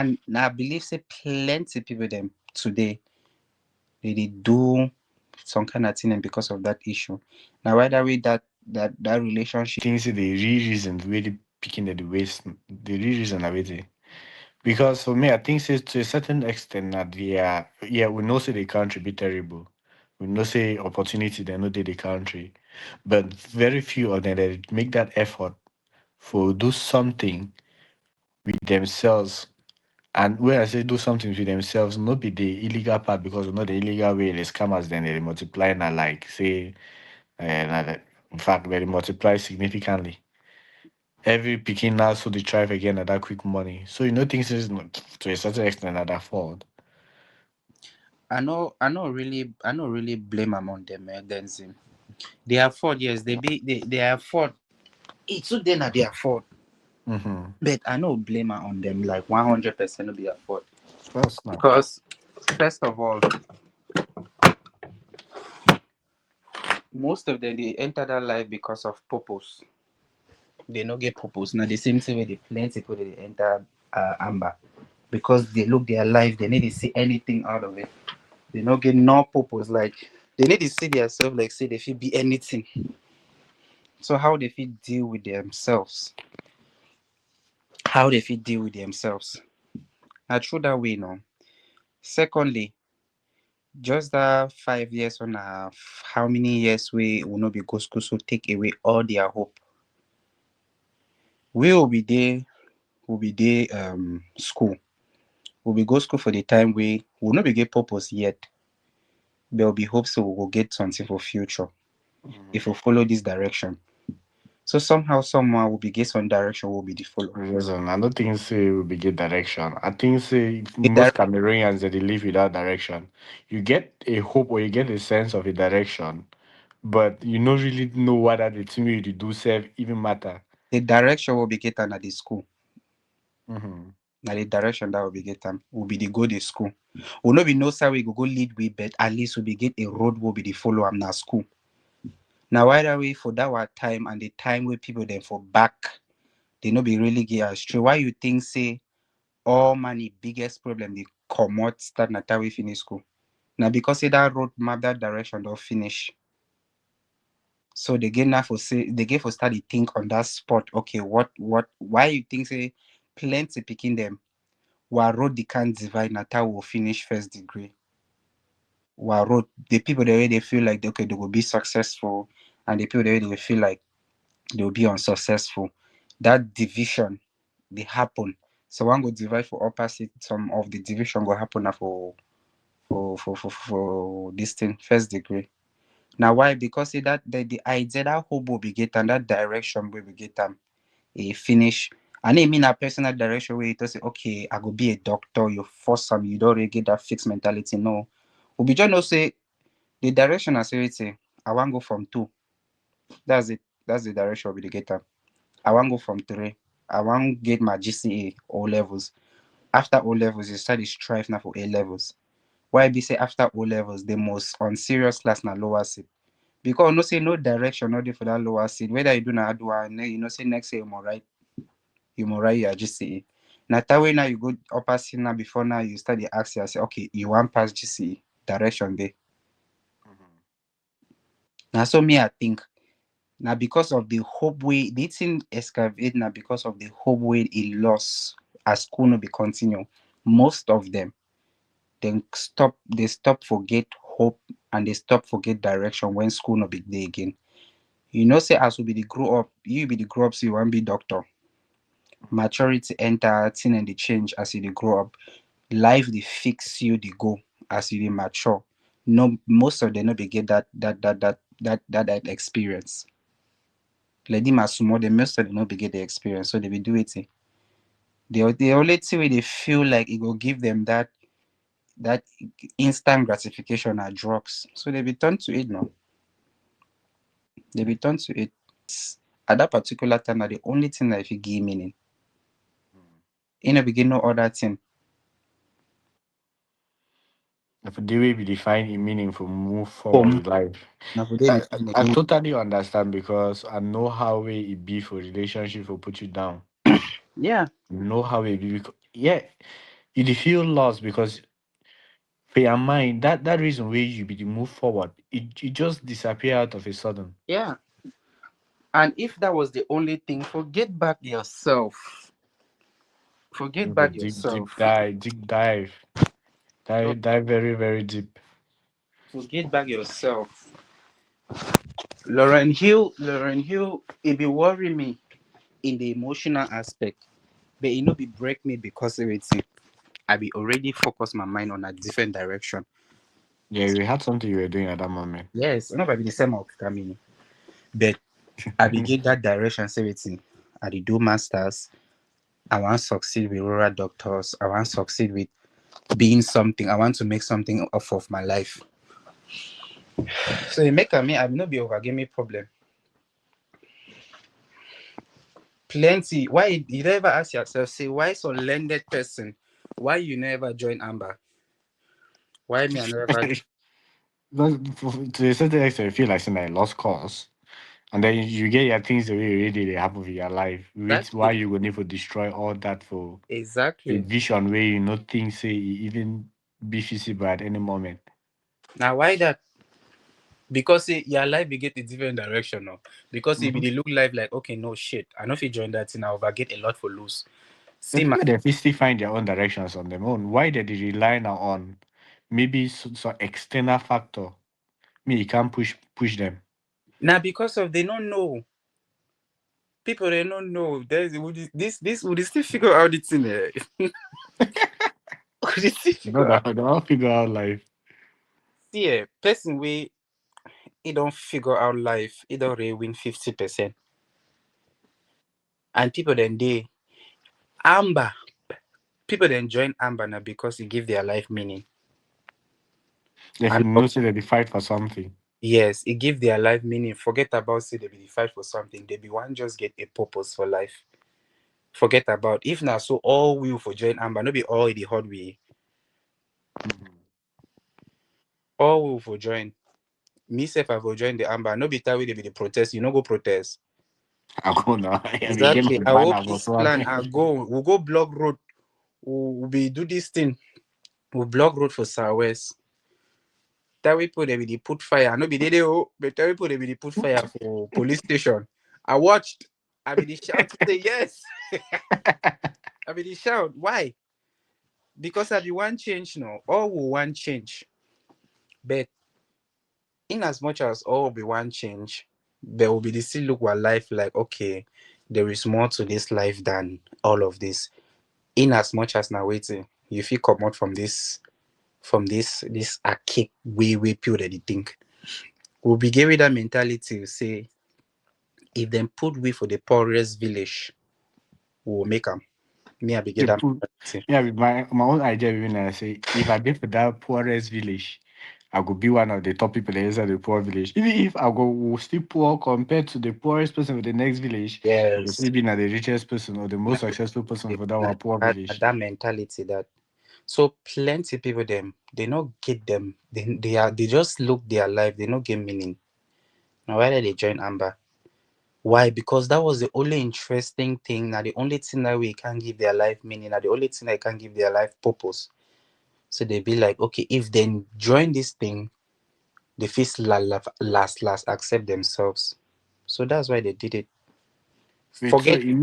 And now I believe say plenty people them today they do some kind of thing and because of that issue. Now why that way that relationship Things the real reason where the picking the waste, the real reason of it. Because for me, I think say to a certain extent that they are, yeah, we know say the country be terrible. We know say opportunity they know the country. But very few of them they make that effort for do something with themselves. And when I say do something with themselves, not be the illegal part because we know the illegal way the scammers then they multiply na like say in fact they multiply significantly. Every picking now so they try again at that quick money. So you know things is not to a certain extent at that fault. I know really blame among them Denzel. They afford, yes, they afford. It's so then they afford. Mm-hmm. But I know blame on them like 100% will be afford. Of course not. Because first of all, most of them they enter that life because of purpose. They no get purpose. Now the same thing with the plenty people they enter amber. Because they look their life, they need to see anything out of it. They not get no purpose. Like they need to see themselves like say they feel be anything. So how they feel deal with themselves? How they feel deal with themselves? I throw that way now. Secondly, just that 5 years on how many years we will not be go school so take away all their hope. We will be there, will be there school. We'll be go school for the time we will not be get purpose yet. There will be hope so we will get something for future if we follow this direction. So somehow, someone will be get some direction will be the follow. Reason. I don't think say we be get direction. I think say The most direct Cameroonians that they live without direction. You get a hope or you get a sense of a direction, but you don't really know what that the thing you do serve even matter. the direction will be getting at the school. Mm-hmm. Now the direction that will be getting will be the go the school. Will not be no side we go lead way, but at least we be get a road will be the follow am na school. Now why that way for that our time and the time where people then for back they no be really get astray. Why you think say all money biggest problem they comot start na time we finish school? Now because say that road map that direction don't finish. So they get now for say they get for start to think on that spot. Okay, what why you think say plenty picking them while road they can't divide na time will finish first degree. While road the people the way they feel like okay they will be successful and the people the way they feel like they will be unsuccessful. That division they happen. So one go divide for opposite, some of the division go happen na for this thing first degree. Now why? Because say that the idea that hope will be get and that direction we will get a finish. And I mean a personal direction where you just say, okay, I go be a doctor, you force some, you don't really get that fixed mentality. No. We be just know say the direction I say it, I want go from two. That's it. That's the direction we dey get am. I want go from three. I want get my GCA O levels. After O levels, you start to strive now for A levels. Why be say after O levels, the most on serious class na lower seed. Because no say no direction, no dey for that lower seed. Whether you do na hard one, you know say next year you must write your GCE. Now that way now you go upper seed now before now you start the ask yourself, okay, you want pass GCE direction there. Now so me I think now because of the hope way they didn't excavate now because of the hope way he lost as school no be continue. Most of them then stop forget hope and they stop forget direction when school no be there again. You know say as we be the grow up, you be the grow up so you want be doctor. Maturity enter thing and the change as you dey grow up. Life dey fix you dey go as you dey mature. No most of them no be get that experience. Like them as small dem most of them no be get the experience so they be do wetin. The only thing wey dey feel like it go give them that instant gratification are drugs. So they be turn to it now. They be turn to it. At that particular time na the only thing that fit give meaning. E no be get no other thing. If the way we define a meaning for move forward Home with life. na for there I, dey I, find I again. totally understand because I know how way it be for relationship will put you down. Yeah. Know how it be. Yeah, You dey feel lost because for your mind, that reason where you be to move forward, it just disappear out of a sudden. Yeah. And if that was the only thing, forget back yourself. Forget You go back deep, deep yourself. dive, deep dive, So dive very, very deep. forget back yourself. Lauren Hill, it be worry me in the emotional aspect. But it no be break me because everything. I be already focus my mind on a different direction. Yeah, you had something you were doing at that moment. Yes, not be the same of coming. But I be get that direction everything. I dey do masters. I want to succeed with rural doctors. I want to succeed with being something. I want to make something off of my life. So it make me I will not be over give me problem. Plenty. Why you never ask yourself, say why some landed person? Why you never join Amber? Why me I never To a certain extent, you feel like saying I lost cause. And then you get your things the way already they happen in your life. Which why exactly you will need to destroy all that for a exactly. vision where you not think say it even be feasible at any moment. Now why that? Because say your life be get a different direction now. Because if Mm-hmm. you look life like okay no shit, I know if you join that thing I over get a lot for lose. The See my people that still find their own directions on their own, why did they rely now on maybe some external factor? Me, you can't push them. now because of they don't know. People they don't know. There's this would they still figure out the thing would they still No, figure out that they all figure out life. see person we he don't figure out life, he don't really win 50%. And people then they Amber. People then join Amber now because it give their life meaning. If And you know say that they fight for something. yes, it give their life meaning. Forget about say they be the fight for something. They be one just get a purpose for life. Forget about if now so all will for join Amber, no be all the hard way. Mhm. All will for join. Me self I will join the Amber. No be that way they be the protest. You no go protest. I go now. I mean, get Exactly. my Our banner go peace so plan. I go. We'll go block road. We'll be do this thing. We'll block road for Southwest. That way people they be the put fire. No be they oh, but that way people they be the put fire for police station. I watched. I be the shout to say yes. I be the shout. Why? Because I be one change now. All will one change. But in as much as all will be one change, there will be the still look at life like okay, there is more to this life than all of this. In as much as now waiting, you feel come out from this archaic way people that they think. We'll be giving that mentality to say if them put we for the poorest village, we will make them. Me, I be get they that put mentality. yeah, with my own idea when I say if I did for that poorest village, I could be one of the top people inside the poor village. Even if I go will still poor compared to the poorest person of the next village, I could Yes. still be not the richest person or the Na, most successful person for that na, our poor na village. that mentality that so plenty people them they not get them they just look their life they not get meaning. Now why did they join Amber? Why? Because that was the only interesting thing. Now the only thing that we can give their life meaning. Now the only thing that can give their life purpose. So they be like, okay, if they join this thing, they first last accept themselves. So that's why they did it. Wait, so Forget it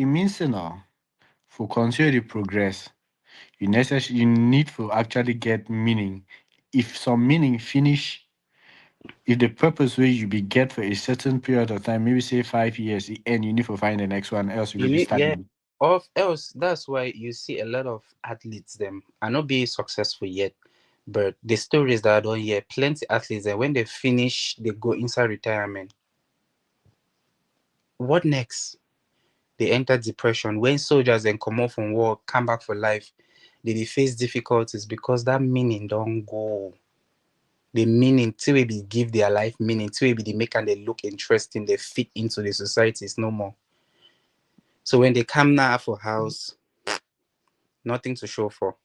means now for continue to progress, you need to actually get meaning. If some meaning finish, if the purpose where you be get for a certain period of time, maybe say 5 years, and you need to find the next one, else you you go just need start yeah. again. Of else, that's why you see a lot of athletes them are not being successful yet. But the stories that I don't hear, plenty athletes that when they finish, they go inside retirement. What next? They enter depression. When soldiers then come off from war, come back for life, they face difficulties because that meaning don't go. The meaning to be give their life meaning to be they make and they look interesting, they fit into the society is no more. So when they come now for house, nothing to show for.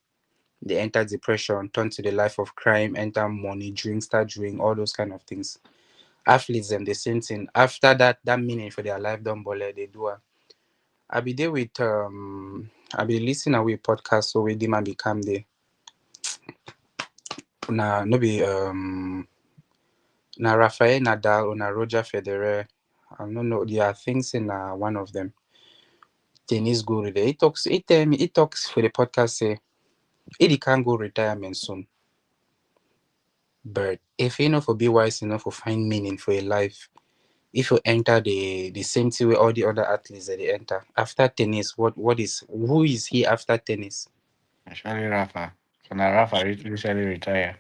They enter depression, turn to the life of crime, enter money, drink, start doing all those kind of things. Athletes them the same thing. After that, that meaning for their life done bole they do. I be there with I be listening away podcast so we demand become the na no be na Rafael Nadal or na Roger Federer. I don't know. There are things in one of them. Tennis guru there. He talks for the podcast say he can't go retirement soon. But if you know for be wise enough to find meaning for your life, if you enter the same thing with all the other athletes that they enter after tennis, what is who is he after tennis? Especially Rafa. So now Rafa recently retire.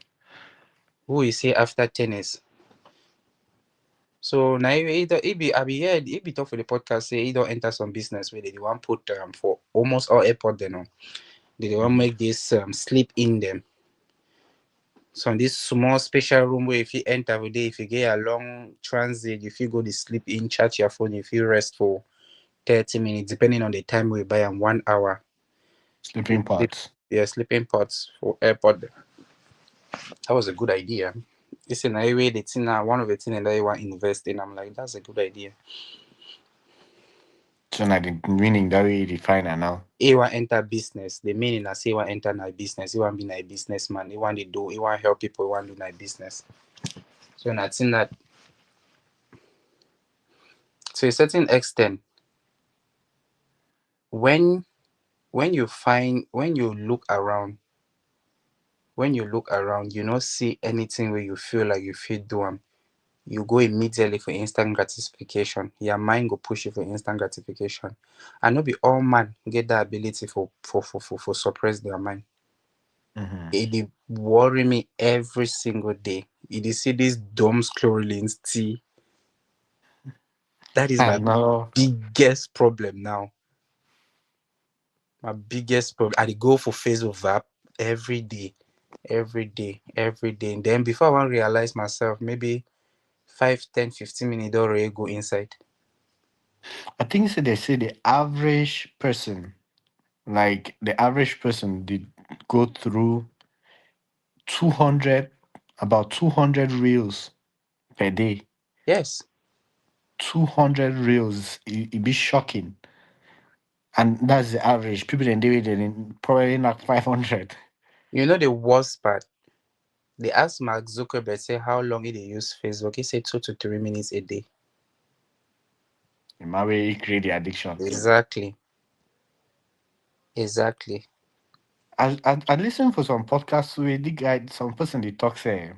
Who is he after tennis? So now he be I be here he be talk for the podcast say he don't enter some business where they want put for almost all airport they know. They want Mhm. make this sleep in them. So in this small special room where if you enter every day, if you get a long transit, if you go to sleep in, charge your phone, if you rest for 30 minutes, depending on the time we buy and 1 hour. You Sleeping sleep, pots. yeah, sleeping pots for airport. That was a good idea. It's in a way the thing now, one of the things that you want to invest in. I'm like, that's a good idea. So now the meaning that we define it now. He want enter business. The meaning I say he want enter my business. He want be a businessman. He want to do. He want help people. He want to do my business. So I think that to a certain extent, when when you look around, you not see anything where you feel like you feel do them. You go immediately for instant gratification. Your mind go push you for instant gratification. And not be all man get that ability for suppress their mind. Mm-hmm. It dey worry me every single day. You dey see this dumb scrolling tea. That is Ah, my no. biggest problem now. My biggest problem. I dey go for Facebook Vap every day, every day, every day. And then before I want realize myself, maybe 5, 10, 15 minutes already go inside. I think so they say the average person, like the average person did go through 200, about 200 reels per day. Yes. 200 reels. It be shocking. And that's the average. People in David probably not 500. You know the worst part? They asked Mark Zuckerberg say how long he dey use Facebook. He said 2 to 3 minutes a day. In my way, it create the addiction. Exactly. Exactly. I listen for some podcasts where the guy, some person they talk say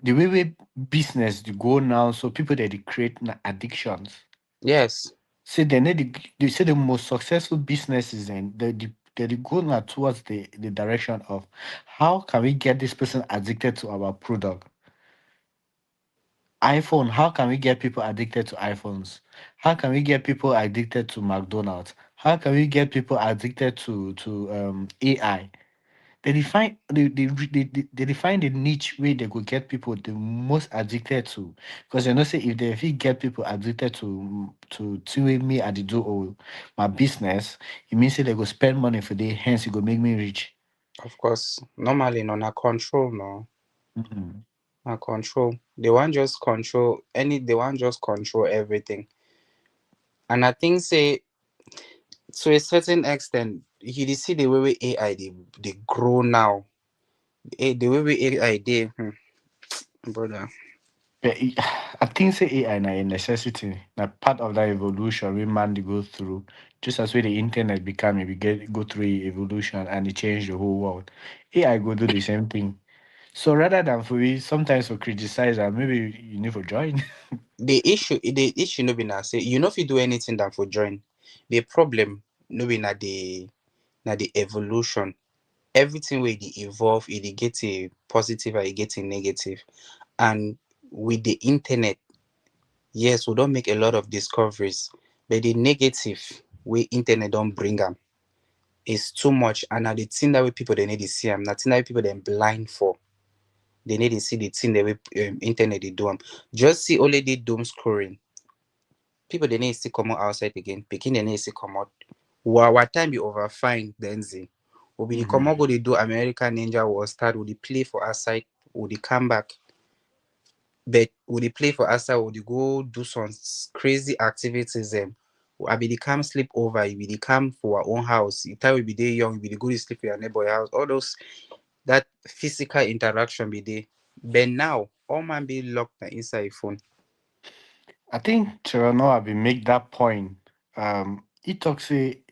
the way business they go now, so people that they create addictions. Yes. Say they say the most successful businesses and they go now towards the direction of how can we get this person addicted to our product. iPhone, how can we get people addicted to iPhones? How can we get people addicted to McDonald's? How can we get people addicted to AI? They they define the niche way they could get people the most addicted to. Because you know, say if you get people addicted to me at the do or my business, it means say they go spend money for the hence it go make me rich. Of course. Normally no na control no. Mhm. Na control. They want just control they want just control everything. And I think say to a certain extent, you dey see the way AI they grow now. The way AI they brother. But I think say AI na a necessity, na part of that evolution we man dey go through. Just as way the internet become, we get go through a evolution and it changed the whole world. AI go do the same thing. So rather than for we sometimes for criticize and maybe you need for join. The issue no be na say you know if you do anything than for join. The problem no be na the evolution. Everything where they evolve, it dey get a positive and it get a negative. And with the internet, yes, we don't make a lot of discoveries, but the negative way internet don't bring them is too much. And now the thing that way people they need to see them, nothing that people they blind for. They need to see the thing that way internet they do them. Just see only the doom scrolling. People they need to see come out outside again. Picking they need to see come out. Our time be over fine then see. We be the come Mhm. out go they do American Ninja War start. Will they play for outside? Will they come back? But would they play for outside? Would they go do some crazy activities? I be the come sleep over, you be the come for our own house. You time we be there young, you be the go to sleep for your neighbor house. All those that physical interaction be there. But now all man be locked inside phone. I think Toronto have been make that point. He talks say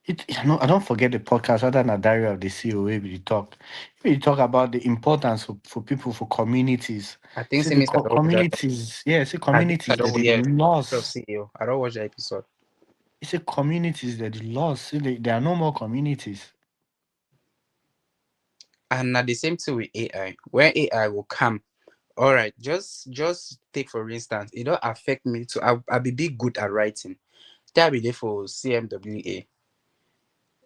it. I don't forget the podcast other than a diary of the CEO. Where we talk, we talk about the importance for people for communities. I think Say say the Mr. Don't watch that. communities, yeah, say I think I communities that don't they yeah. Of lost. CEO. I don't watch the episode. It's a communities that they lost. Say there are no more communities. And at the same thing with AI, when AI will come, all right, just take for instance, it don't affect me to I be big good at writing. That be there for CMWA.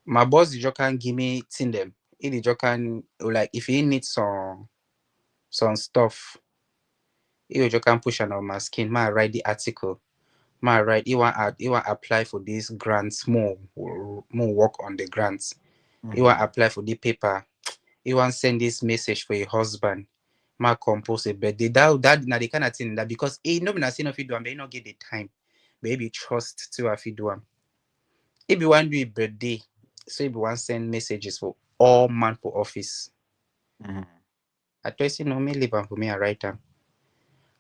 My boss the just can give me tin them. He just can like if he needs some stuff, he just can push it on my skin. Ma write the article. Ma write he want apply for these grants more work on the grants. He want Mhm, apply for the paper. He want send this message for your husband. Ma compose a birthday. That na the kind of thing that because he no be na say no fit do am, but he no get the time. Maybe trust to if he do am. If you want do a birthday, so if you want send messages for all man for office. mhm, I tell you, no, me leave am for me and write am.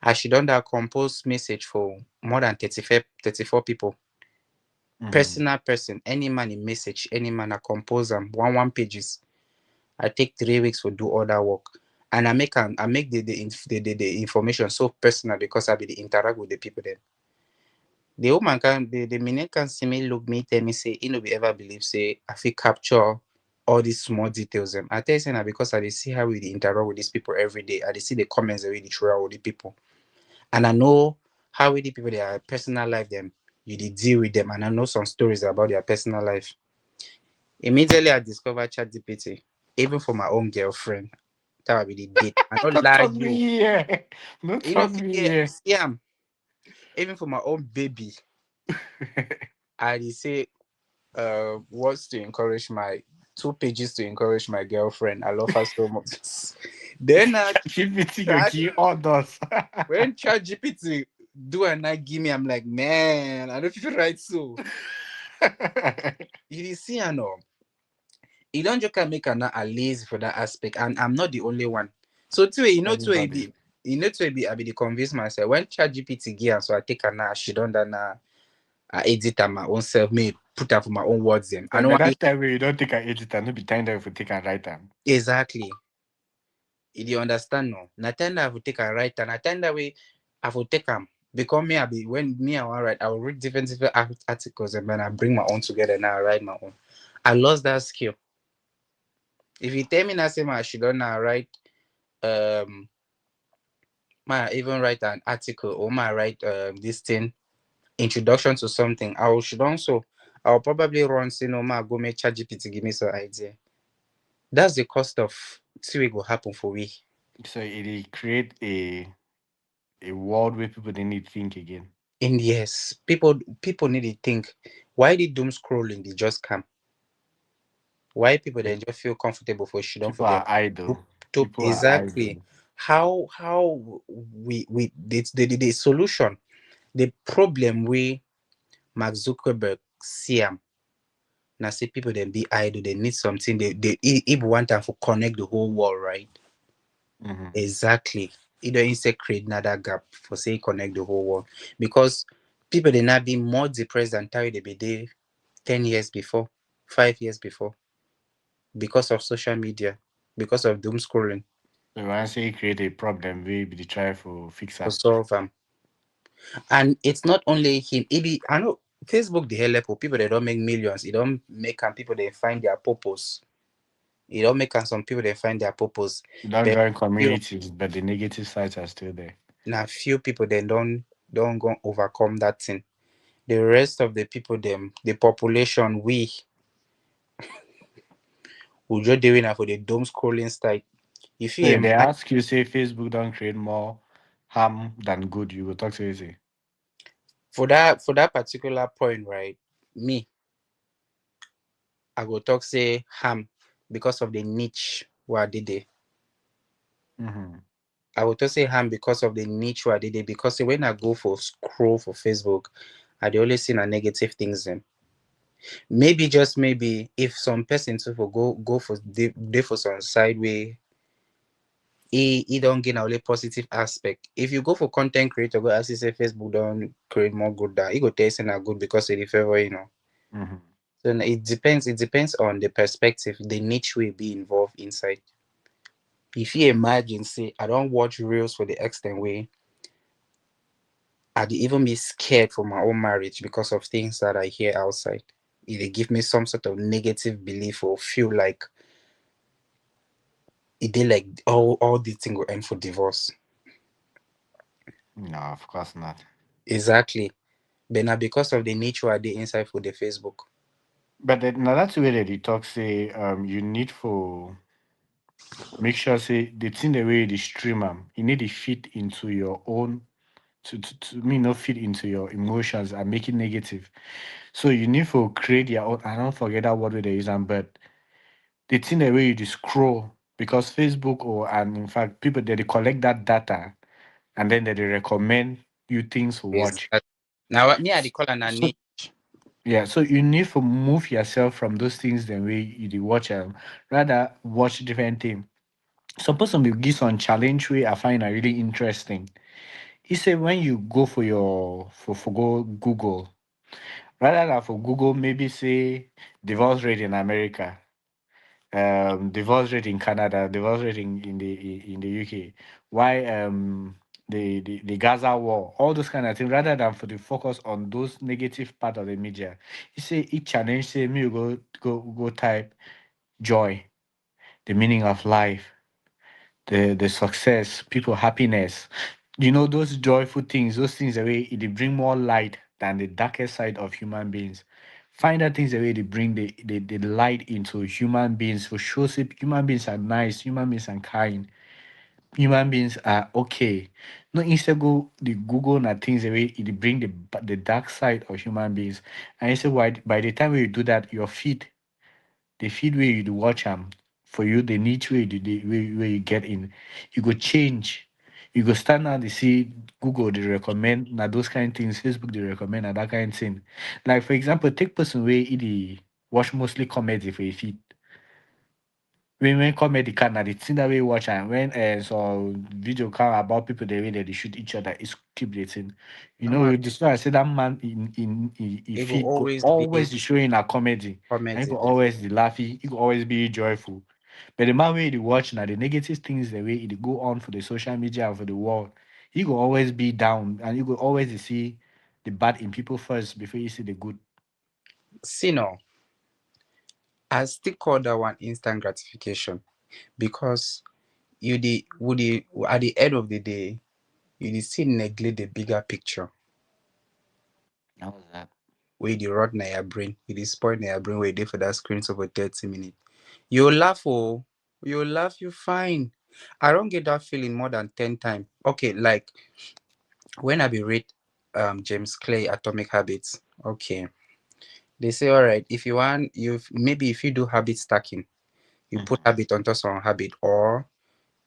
I should done that compose message for more than 35, 34 people. mhm, Personal person, any man in message, any man I compose them one pages. I take 3 weeks to do all that work. And I make the information so personal because I be the interact with the people then. The woman can the minute can see me look me tell me say he no be ever believe say I fit capture all these small details them. I tell you say na because I dey see how we dey interact with these people every day. I dey see the comments that we dey throw out with the people. And I know how with the people their personal life them you dey deal with them and I know some stories about their personal life. Immediately I discovered ChatGPT, even for my own girlfriend. That would be the date. I don't don't lie talk me you. here. Don't You know, talk me yeah, here. see, even for my own baby, I dey say words to encourage my 2 pages to encourage my girlfriend. I love her so much. Then GPT go chat key all those. when ChatGPT do and not give me, I'm like, man, I don't feel right so. You dey see, I know. You don't just can make her not a lazy for that aspect, and I'm not the only one. So too, Everybody. I be the convince myself when ChatGPT give am, so I take her now. She don't that now. I edit her my own self, me put her for my own words. Them. I But know by what that time, when you don't take an editor, no be time there if you take and write them. exactly. You understand no? Na time that I will take her right, and na time that way I will take them. Because me, I be when me I want write, I will read different articles and then I bring my own together and I write my own. I lost that skill. If you tell me that same I should don't now write um might even write an article or might write this thing introduction to something. I should also I'll probably run say no ma go make ChatGPT give me some idea. That's the cost of see what will happen for we. So it create a world where people they need to think again. In yes, people need to think why the doom scrolling they just come. Why people Pe- then just feel comfortable for shit don't People forget are idle. to People are exactly idle. how we the solution the problem we Mark Zuckerberg see am now see people then be idle, they need something if want time for connect the whole world, right? Hmm. Exactly. You don't instead create another gap for say connect the whole world. Because people they now be more depressed than Terry they be there 10 years before, 5 years before, because of social media, because of doom scrolling So when I say create a problem, we be the try for fix to them. solve them. And it's not only him, it be I know Facebook the help for people they don't make millions, it don't make and people they find their purpose. It don't make and some people they find their purpose. You don't But join few communities, but the negative sides are still there. now few people they don't go overcome that thing. The rest of the people them the population we just doing it for the dome scrolling style. If So you if they imagine ask you, say Facebook don't create more harm than good, you will talk to you say. for that particular point, right? Me, I go talk say ham because of the niche where did they. Mm-hmm. I will talk say ham because of the niche where did they because when I go for scroll for Facebook I dey always see na negative things dem. Maybe just maybe if some person too for go for dey for some side way he don't gain only positive aspect. If you go for content creator, go as you say Facebook don't create more good than he go tell you say na good because it favor, you know. Mm-hmm. So it depends on the perspective, the niche will be involved inside. If you imagine, say I don't watch reels for the extent way, I'd even be scared for my own marriage because of things that I hear outside. It dey give me some sort of negative belief or feel like it did like all the thing will end for divorce. No, of course not. Exactly. But now because of the nature I did inside for the Facebook. But now that's where they talk say you need for make sure say the thing the way the stream you need to fit into your own to me not fit into your emotions and make it negative. So you need to create your own. I don't forget that word where they use them, but the thing the way you just scroll because Facebook or and in fact people they collect that data and then they recommend you things to watch. Exactly. Now what me I dey call an So niche. yeah, so you need to move yourself from those things the way you dey watch rather watch different things. Suppose some will give some challenge way I find are really interesting. He said when you go for your for go Google, rather than for Google, maybe say divorce rate in America, divorce rate in Canada, divorce rate in the UK, why the Gaza war, all those kind of things, rather than for the focus on those negative part of the media. He say each challenge say me go type joy, the meaning of life, the success, people happiness. You know, those joyful things, those things the way it bring more light than the darkest side of human beings. Find out things the way they bring the light into human beings for sure. Say human beings are nice, human beings are kind, human beings are okay. No instead go the Google and things the way it bring the dark side of human beings. And you say why by the time you do that, your feet the feed where you dey watch for you the niche way where you get in, you go change. You go stand out dey see Google dey recommend na those kind things, Facebook dey recommend na that kind thing. Like for example, take person wey e dey watch mostly comedy for a feed. When comedy can na the thing that we watch and when some video come about people the way that they shoot each other is keep the thing. You I'm a, know, this why I say that man in it will feed go always be always be showing a comedy and he comedy. go always be laughing, he go always be joyful. But the man where they watch now the negative things the way it go on for the social media and for the world, he go always be down and you go always see the bad in people first before you see the good. See now, I still call that one instant gratification because you the would the at the end of the day you dey still neglect the bigger picture How was that? where the rot na your brain, you dey spoil na your brain where you dey for that screen for 30 minutes. You laugh oh, you laugh, you fine. I don't get that feeling more than 10 times. Okay, like when I be read James Clay Atomic Habits. Okay. They say alright, if you want you maybe if you do habit stacking, you put Mhm. habit on top some habit, or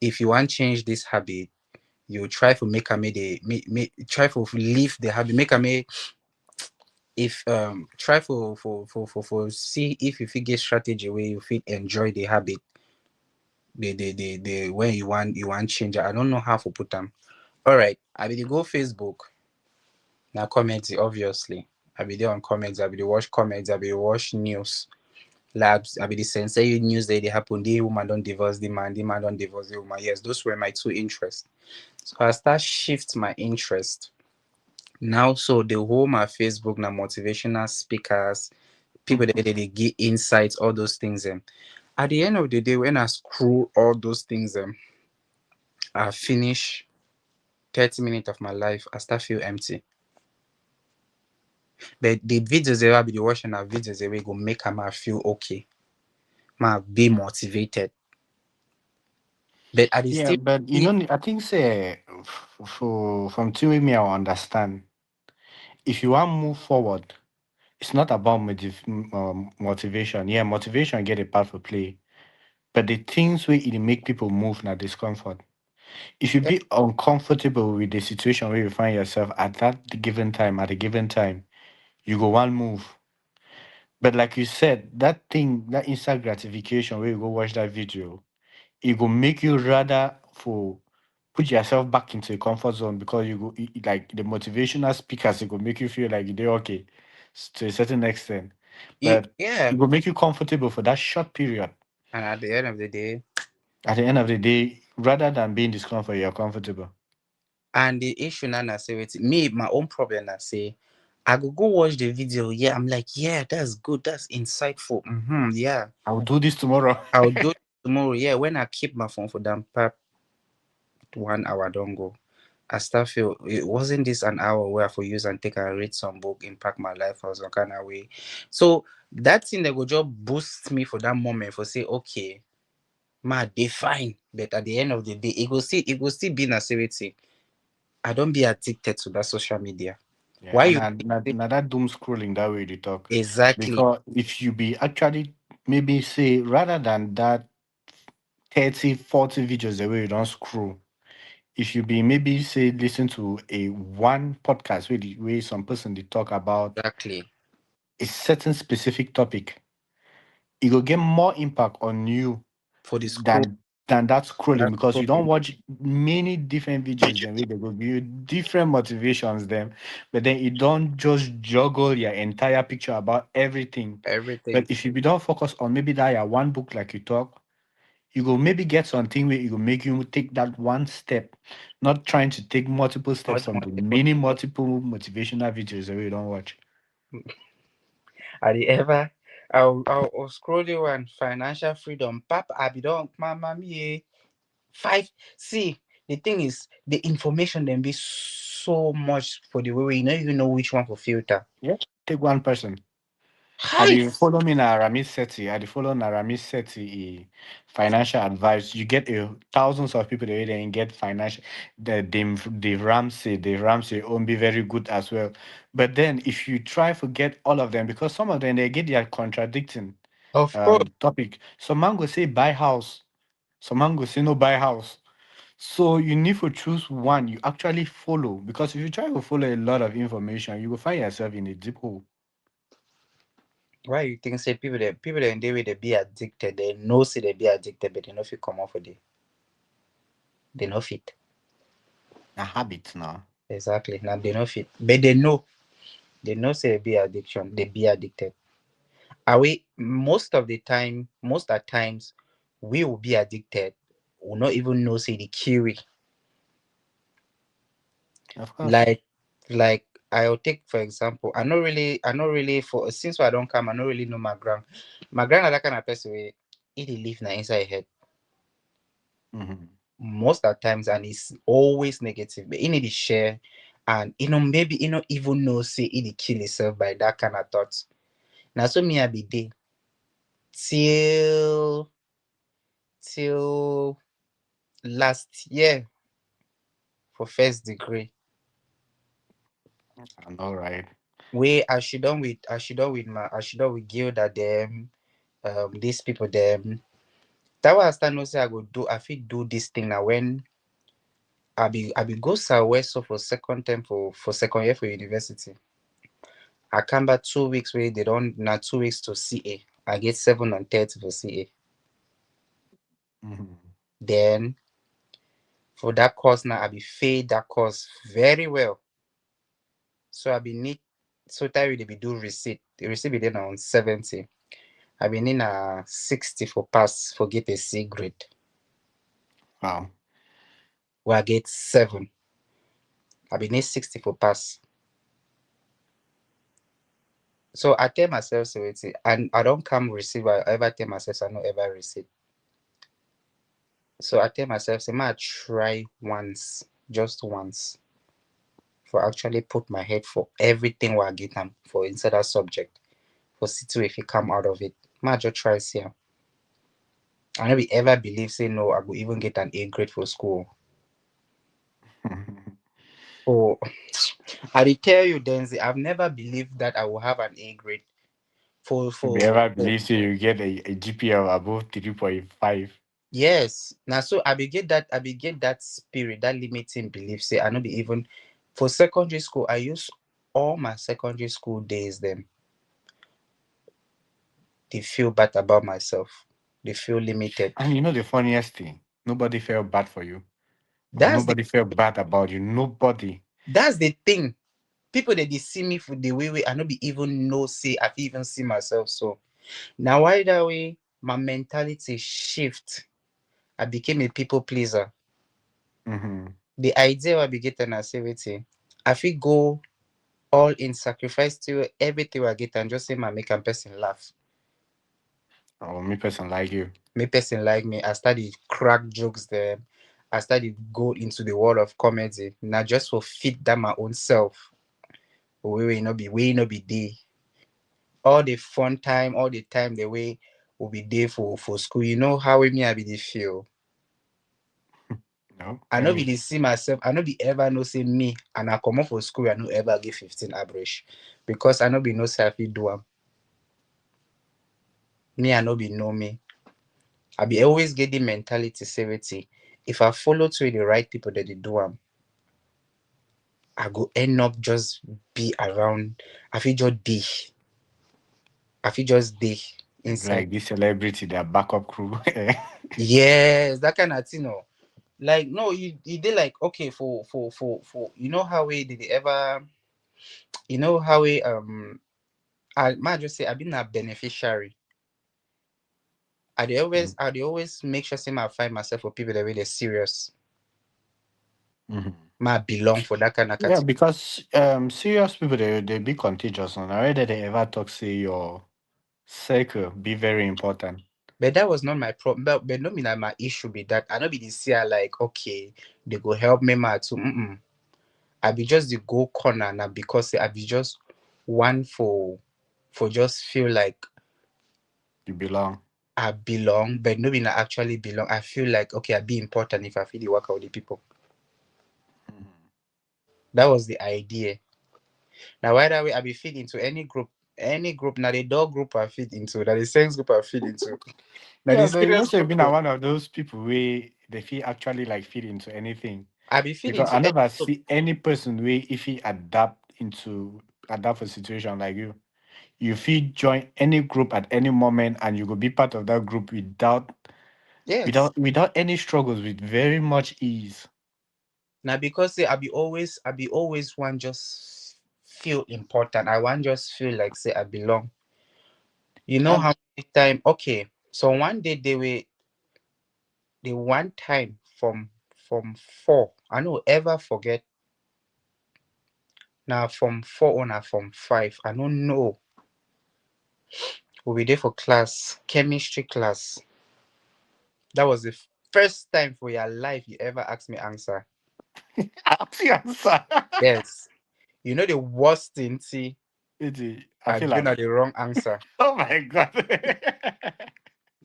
if you want change this habit, you try to make a made a try to leave the habit, make a make if try for see if you fit get strategy where you fit enjoy the habit the when you want change. I don't know how to put them. All right, I be dey go Facebook now comments obviously. I be there on comments, I be dey watch comments, I be dey watch news labs, I be the sense say news that they happen, the woman don't divorce the man don't divorce the woman. Yes, those were my two interests. So I start shift my interest. Now so the whole my Facebook now motivational speakers, people that they give insights, all those things. At the end of the day, when I scroll all those things, I finish 30 minutes of my life, I start feel empty. But the videos that I be watching are videos that we go make me feel okay. Ma be motivated. But at the Yeah, still but you see know, I think say for from two way me I understand. If you want move forward, it's not about motivation. Yeah, motivation get a part for play, but the things where it make people move now discomfort. If you be uncomfortable with the situation where you find yourself at that given time, at a given time, you go one move. But like you said, that thing, that instant gratification where you go watch that video, it will make you rather for put yourself back into a comfort zone because you go like the motivational speakers, it will make you feel like you're okay to a certain extent. But Yeah. it will make you comfortable for that short period. And at the end of the day, At the end of the day, rather than being discomfort, you're comfortable. and the issue now, I say with me, my own problem, I say, I go watch the video. Yeah, I'm like, yeah, that's good. That's insightful. Yeah, I'll do this tomorrow. I'll do it tomorrow. Yeah, when I keep my phone for them, pap, 1 hour don't go. I start feel it wasn't this an hour where I for use and take and read some book, impact my life or some kind of way. So that thing that go just boost me for that moment for say, okay, ma, they fine. But at the end of the day, it will still be a activity. I don't be addicted to that social media. Yeah, Why and you think now that doom scrolling that way they talk. exactly Because if you be actually maybe say rather than that 30, 40 videos the way you don't scroll, if you be maybe say listen to a one podcast where some person they talk about exactly a certain specific topic, it will get more impact on you for the scroll than that scrolling that because you don't scrolling watch many different videos then where they will give you different motivations them, but then you don't just juggle your entire picture about everything. But everything if you be don't focus on maybe that your one book like you talk, you go maybe get something where it will make you take that one step, not trying to take multiple steps from the multiple. many multiple motivational videos that we don't watch. Are they ever? I'll scroll you on financial freedom. Pap, I be don't, mama me. Five. See, the thing is, the information then be so much for the way you don't even know which one for filter. Yeah. Take one person. I Hi. dey follow me na Aramis Seti. I dey follow na Aramis Seti financial advice. You get thousands of people there and get financial. Dave Ramsey won't be very good as well. But then if you try to get all of them, because some of them they get their contradicting Of course. topic. Some man go say buy house, some man go say no buy house. So you need to choose one you actually follow because if you try to follow a lot of information, you will find yourself in a deep hole. Why you think say people that in the way they be addicted, they know say they be addicted, but they know if you come off of it, they know fit. A habit now. Exactly. Now they know fit. But they know say they be addiction, they be addicted. Are we most of the time, most at times, we will be addicted. We'll not even know say the kiwi. Of course. Like I'll take for example, I not really for since I don't come, I don't really know my grand. My grand are that kind of person where it live na inside her head. Mhm. Most at times and it's always negative. But you need to share and maybe even know say it kill itself by that kind of thoughts. Now so me I be there till till last year for first degree. I know, right? Where I should done with Gilda them, these people them. That was I start know say I go do I fit do this thing now when I be go southwest so for second term for second year for university. I come back 2 weeks where they don't not 2 weeks to CA. I get 7 on 30 for CA. Mhm. Then for that course now I be paid that course very well. So I be need so that they be do receipt. The receipt be then on 70. I be need a 60 for pass for get a C grade. Wow. Where I get 7. I be need 60 for pass. So I tell myself so it's and I don't come receive I ever tell myself I no ever receive. So I tell myself say I try once, just once, for actually put my head for everything what I get them for inside that subject. For see too if you come out of it. I just try see am. I never ever believe say no, I will even get an A grade for school. Oh, I dey tell you, Denzi, I've never believed that I will have an A grade for If you for ever for believe so you get a GPA of above 3.5. yes. Now so I be get that spirit, that limiting belief. Say I not be even for secondary school. I use all my secondary school days, then they feel bad about myself. They feel limited. And you know the funniest thing? Nobody felt bad for you. Or That's the nobody felt bad about you. Nobody. that's the thing. People that they see me for the way I not be even know say I fit even see myself. So now why that way my mentality shift. I became a people pleaser. Mm-hmm. The idea I be getting as everything. I fit go all in sacrifice to everything I get and just say my make a person laugh. Or me person like you. Make person like me. I started crack jokes there. I started go into the world of comedy. Now just for fit that my own self. We not be there. All the fun time, all the time the way will be there for school. You know how me I be the feel. No, I tell know be me. the see myself. I know be ever no say me and I come up for school. I no ever get 15 average because I know be no say I fit do am. Me I know be know me. I be always get the mentality severity. If I follow to the right people that they do am, I go end up just be around. I feel just day. I feel just day You be inside. like this celebrity, their backup crew. Yes, that kind of thing. No. Like no, you did like okay for you know how we did they ever you know how we I might just say I've been a beneficiary. I dey always make sure say I find myself for people that really serious. Mhm. Might belong for that kind of Yeah, category. because serious people they be contagious and already they ever talk say your circle be very important. But that was not my problem. But no mean that my issue be that I know be this year like okay they go help me ma too. Mm-mm. I be just the go corner now because I be just one for just feel like You belong. I belong, but no mean I actually belong. I feel like okay I be important if I feel the work of the people. Mhm. That was the idea. Now why that way I be fit into any group. Now the dog group I fit into, now the sense group I fit into, now the Yeah, but you know, serious say group being one of those people where they feel actually like fit into anything. I be fit Because I into any never group. see any person where if he adapt for a situation like you feel join any group at any moment and you go be part of that group Yes. without any struggles with very much ease. Now because say I be always one just feel important. I want just feel like say I belong. You know And how many time okay. So one day they were the one time from four. I don't ever forget now from four on or from five. I don't know. We were there for class, chemistry class. That was the first time for your life you ever asked me answer. ask the answer. Yes. You know the worst thing, see, I I feel given like, her the wrong answer. oh my god.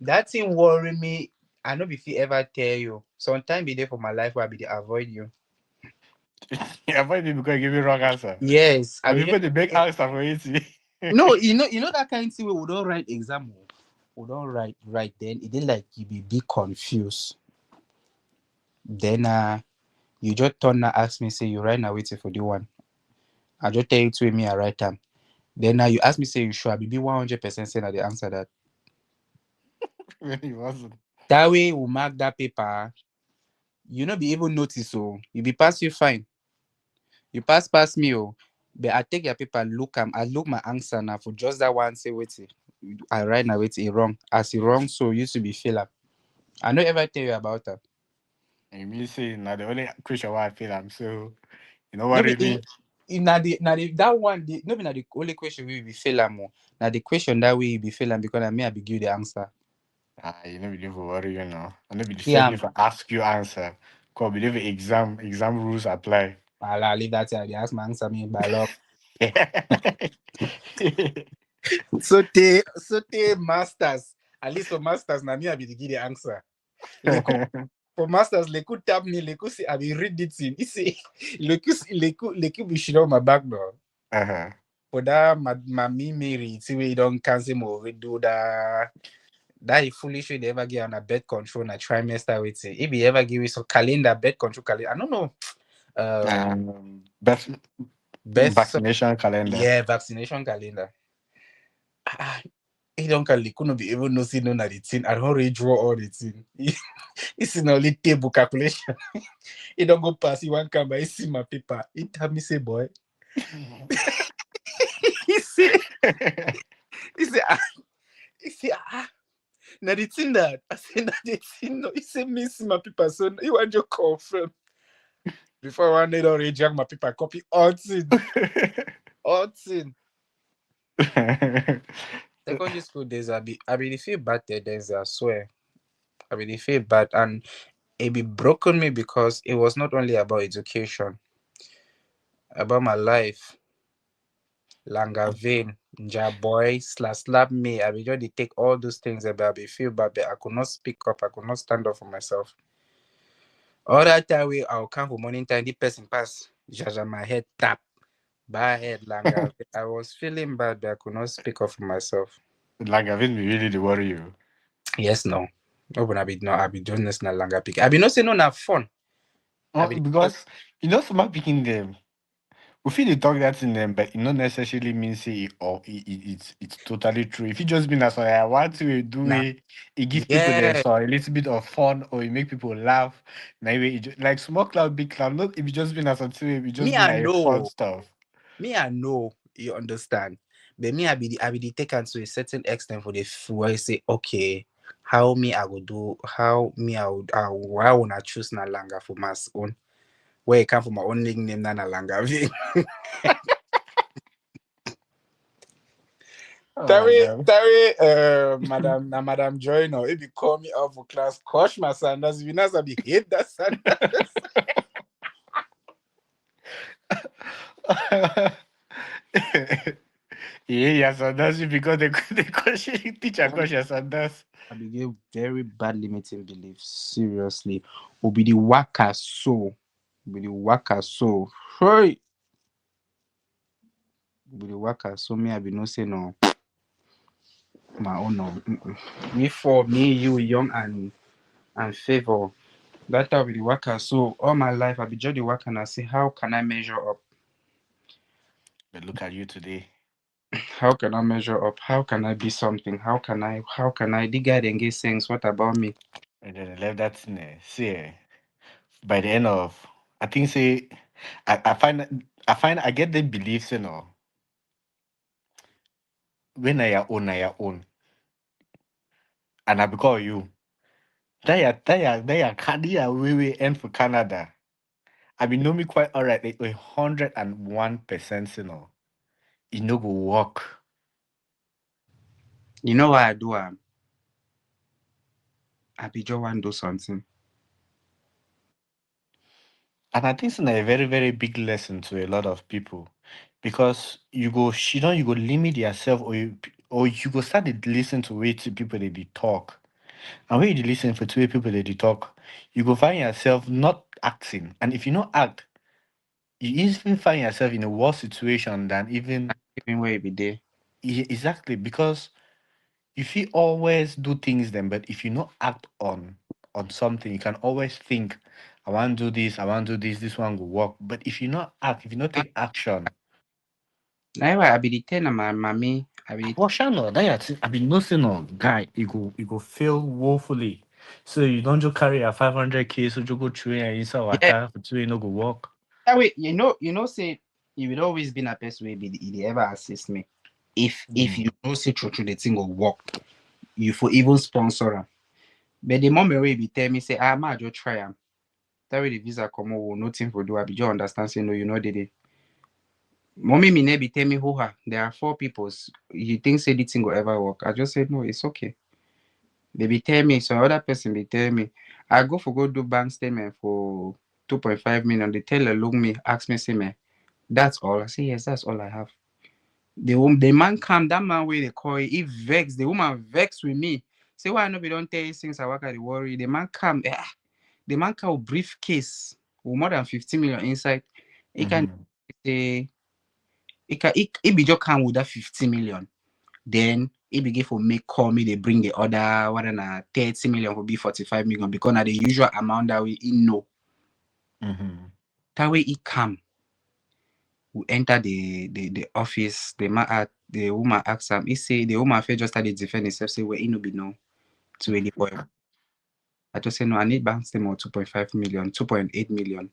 That thing worry me. I know if you ever tell you. Sometime be there for my life where I be there avoid you. Yeah, why did because you give me wrong answer? Yes. I But be people they make there. answer for it. No, you know that kind of thing where we don't write exam. Oh. We don't write then it did like you be big confused. Then you just turn and ask me, say you right now waiting for the one. I just tell you to me I write time. Then now you ask me, say you sure I be 100% saying that the answer that. When he wasn't. That way we mark that paper. You not be even notice so you be pass you fine. You pass me oh. But I take your paper, look I look my answer now for just that one say wait. I write now wait it wrong. As it wrong, so used to be fill up. I don't ever tell you about that. And me say now the only question why I feel I'm so you know No what be I mean? now the that one no be now the only question we will be fail am oh. Now the question that way you be fail am because I may I be give the answer. You know, we live for worry, you know. I know, be the See same if I ask you answer. Because believe exam rules apply. I leave that here. They ask my answer me by luck. So te masters. At least for masters, na me I be the give the answer. Leku for masters, Leku tap me, Leku say I be read it in. He say Leku be shit on my back door. uh-huh. For that my me Mary, see we don't cancel more. We do that he foolish way they ever get on a bed control na trimester waiting. If he ever give you some calendar bed control calendar, I don't know. Best Best, Vaccination calendar. yeah, vaccination calendar. Ah, he don't can couldn't be able no see none of the thing. I don't really draw all the thing. It's in only table calculation. He don't go pass. He one come by. He see my paper. He tell me say boy. he say he say ah he say ah. Now the thing that I say now the thing no. He say me see my paper. So he want to confirm before one day already drag my paper copy all thing all thing. Secondary school days I be the feel bad there. There's I swear. I really feel bad and it be broken me because it was not only about education, about my life. Langa vein, ja boy, slap me. I be just dey take all those things about I be feel bad, but I could not speak up, I could not stand up for myself. All that time we I'll come for morning time, the person pass, jaja my head tap, bad head langa vein. I was feeling bad, but I could not speak up for myself. Like I think me really the worry you. Yes, no. No, but I be no, I be doing this na langa pick. I be not say no na fun. I Oh, be just because smart picking them. We feel they talk that in them, but it not necessarily mean say it's totally true. If you just been as I want to do na it give people them yeah. so a little bit of fun or it make people laugh. Now like small cloud, big cloud. Not if you just been as something, it just Me been I like fun know. stuff. Me, I know you understand, but me, I be the taken to a certain extent for the where I say, okay, how me I would do, how me I wanna choose na langa for my own, where it come from my own nickname na langa. Oh my Terry, god. Terry, Madam Joy, no, if you call me out for class, crush my sandals, if you know, I be hate that sandals. Yeah, yes, and that's it because the question teacher question and that's I be get very bad limiting beliefs. Seriously, obi the waka so, obi the waka so. Hey. With the worker, so me I be no say no my own no. Me for me you young and favor. That time with the worker, so all my life I be just the worker and I say how can I measure up? but look at you today. How can I measure up? How can I be something? How can I the guy then get things what about me? And then I left that in there. See, by the end of I think say I get the beliefs, when I own and I become you. That we end for Canada. I be know me quite alright, like 101%, it no go work. You know why I do I be just want do something. And I think it's a very, very big lesson to a lot of people because you go limit yourself or you go start to listen to way to people that they talk. And when you dey listen for two people that they talk, you go find yourself not acting. And if you not act, you easily find yourself in a worse situation than even Even where it be there. exactly because if you always do things then, but if you not act on something, you can always think, I want to do this, I want to do this one will work. But if you not act, if you not take action, Now why I be the ten of my mommy. I be well, Shano, I been nothing on guy, you go fail woefully. So you don't just carry a 500K, so you go through and inside the yeah. waka for two, you no go work. That way, say you will always be a person where be the ever assist me. If you Mm. know say true the thing will work, you for even sponsor am. But the moment where be tell me say ma just try am. That way the visa come out, nothing for do. I be just understand say no, you know did it. Mommy me be tell me who her. There are four peoples. You think say the thing will ever work? I just said no, it's okay. They be tell me some other person be tell me I go for go do bank statement for 2.5 million. They tell her look me ask me say me that's all. I say yes, that's all I have. The man come, that man where they call it, he vex, the woman vex with me. Say why I know we don't tell you things I work at the worry. The man come, the man come with briefcase with more than 50 million inside. He can Mm-hmm. say he be just come with that 50 million. Then he begin for make call me, they bring the other 30 million for be 45 million because now the usual amount that we know. Mm-hmm. That way he come. we enter the office. The woman ask am. He say the woman first just started defend himself. Say well, he no be no to any boy. I just say no. I need bank statement 2.5 million, 2.8 million.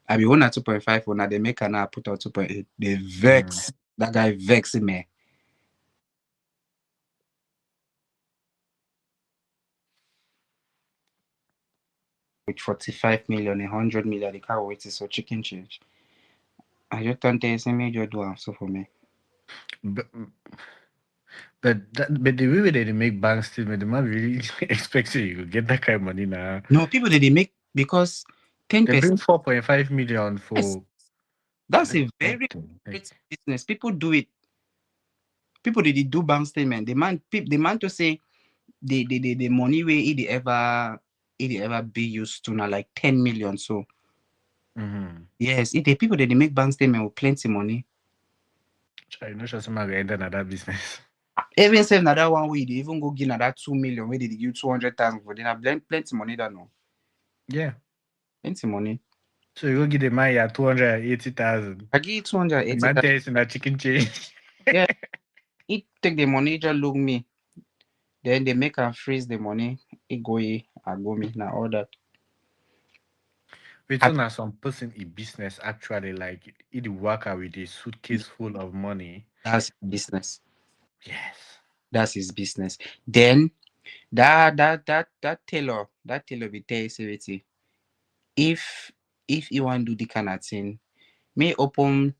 I be one at 2.5. When they make an put out 2.8. They Mm. vex. That guy vex me with 45 million, 100 million. The car wait so chicken change. I just don't tell you say major do am so for me. But but the way they make bank statement, the man really expects you to get that kind of money now. No, people that they make because They 10%. bring 4.5 million Yes, for that's like a very nothing. Like, lucrative business. People do it. People they do bank statement. The man to say the money where it ever be used to now like 10 million. So mm-hmm. yes, it the people that they make bank statement with plenty money. I know sure someone will enter another business. Even say another one way they even go give another 2 million where they give 200,000 for then plenty money that no Yeah. plenty money. So you go give the man your 280,000. I give you two hundred The eighty man thousand. takes in a chicken change. Yeah, it take the money just look me. Then they make and freeze the money. It go I go me now all that. With I, so now some person in business actually like it worker with a suitcase full of money. that's business. Yes. That's his business. Then that tailor be tell you say wetin, if you want do the kind of thing, may open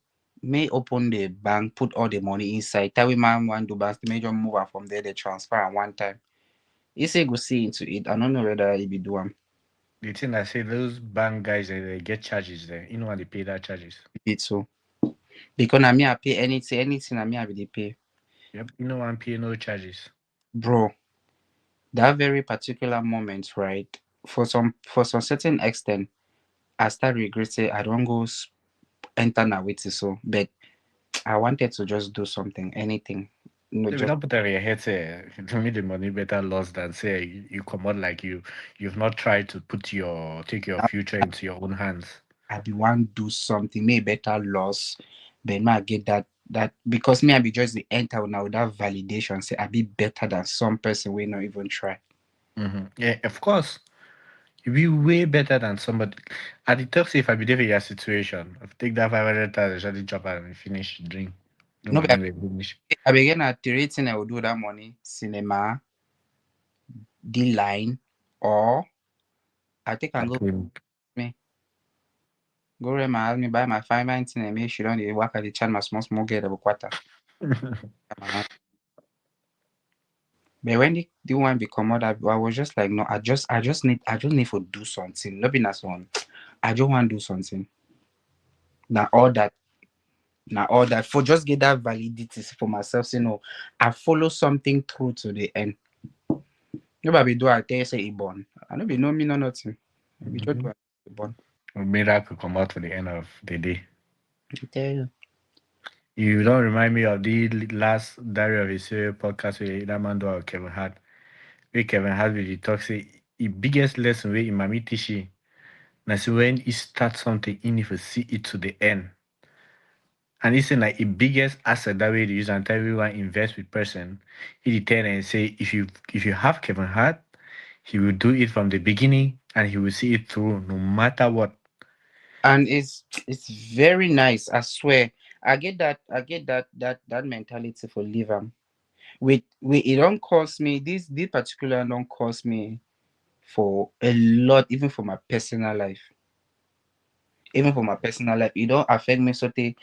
the bank, put all the money inside. Tell we man want do bank, may just move am from there, they transfer am one time. He say go see into it. I don't know whether he be do am. The thing I say, those bank guys, they get charges there. You know when they pay that charges. It so because na me I pay anything na me I be dey pay. Yep. You know one pay no charges. Bro, that very particular moment, right? For some certain extent, I start regret say I don't go enter na wetin so, but I wanted to just do something, anything. No, If you just don't put that in your head, say to me the money better lost than say you come out like you've not tried to put your take your now future into your own hands. I be want do something, may better loss. Then may I get that because me I be just the enter now that validation say I be better than some person we not even try. Yeah, of course. You be way better than somebody. At the top, say if I be there for your situation, if take that 500,000, shut the job and finish drink. The No, money but will finish. I begin at the rating I will do that money, cinema, D line, or I think I I go think me. Go rent my house, me buy my fine thing and make sure don't dey work at the chan my small get a quarter. But when the one become out, I was just like, no, I just need to do something. Not be as one. I just want to do something. Now all that for just get that validity for myself. Say no, I follow something through to the end. Nobody do I tell you say it born. I don't be no me no nothing. I be just do Mhm. it born. A miracle come out for the end of the day. I tell you. You don't remind me of the last Diary of a Serial podcast with that man do Kevin Hart. Where Kevin Hart really talk say the biggest lesson where Imami teach you. Now see when you start something, you need to see it to the end. And it's like the biggest asset that way to use and tell everyone invest with person. He tell and say if you have Kevin Hart, he will do it from the beginning and he will see it through no matter what. And it's very nice. I swear. I get that mentality for live am. With it don't cost me this particular don't cost me for a lot, even for my personal life. Even for my personal life, it don't affect me so they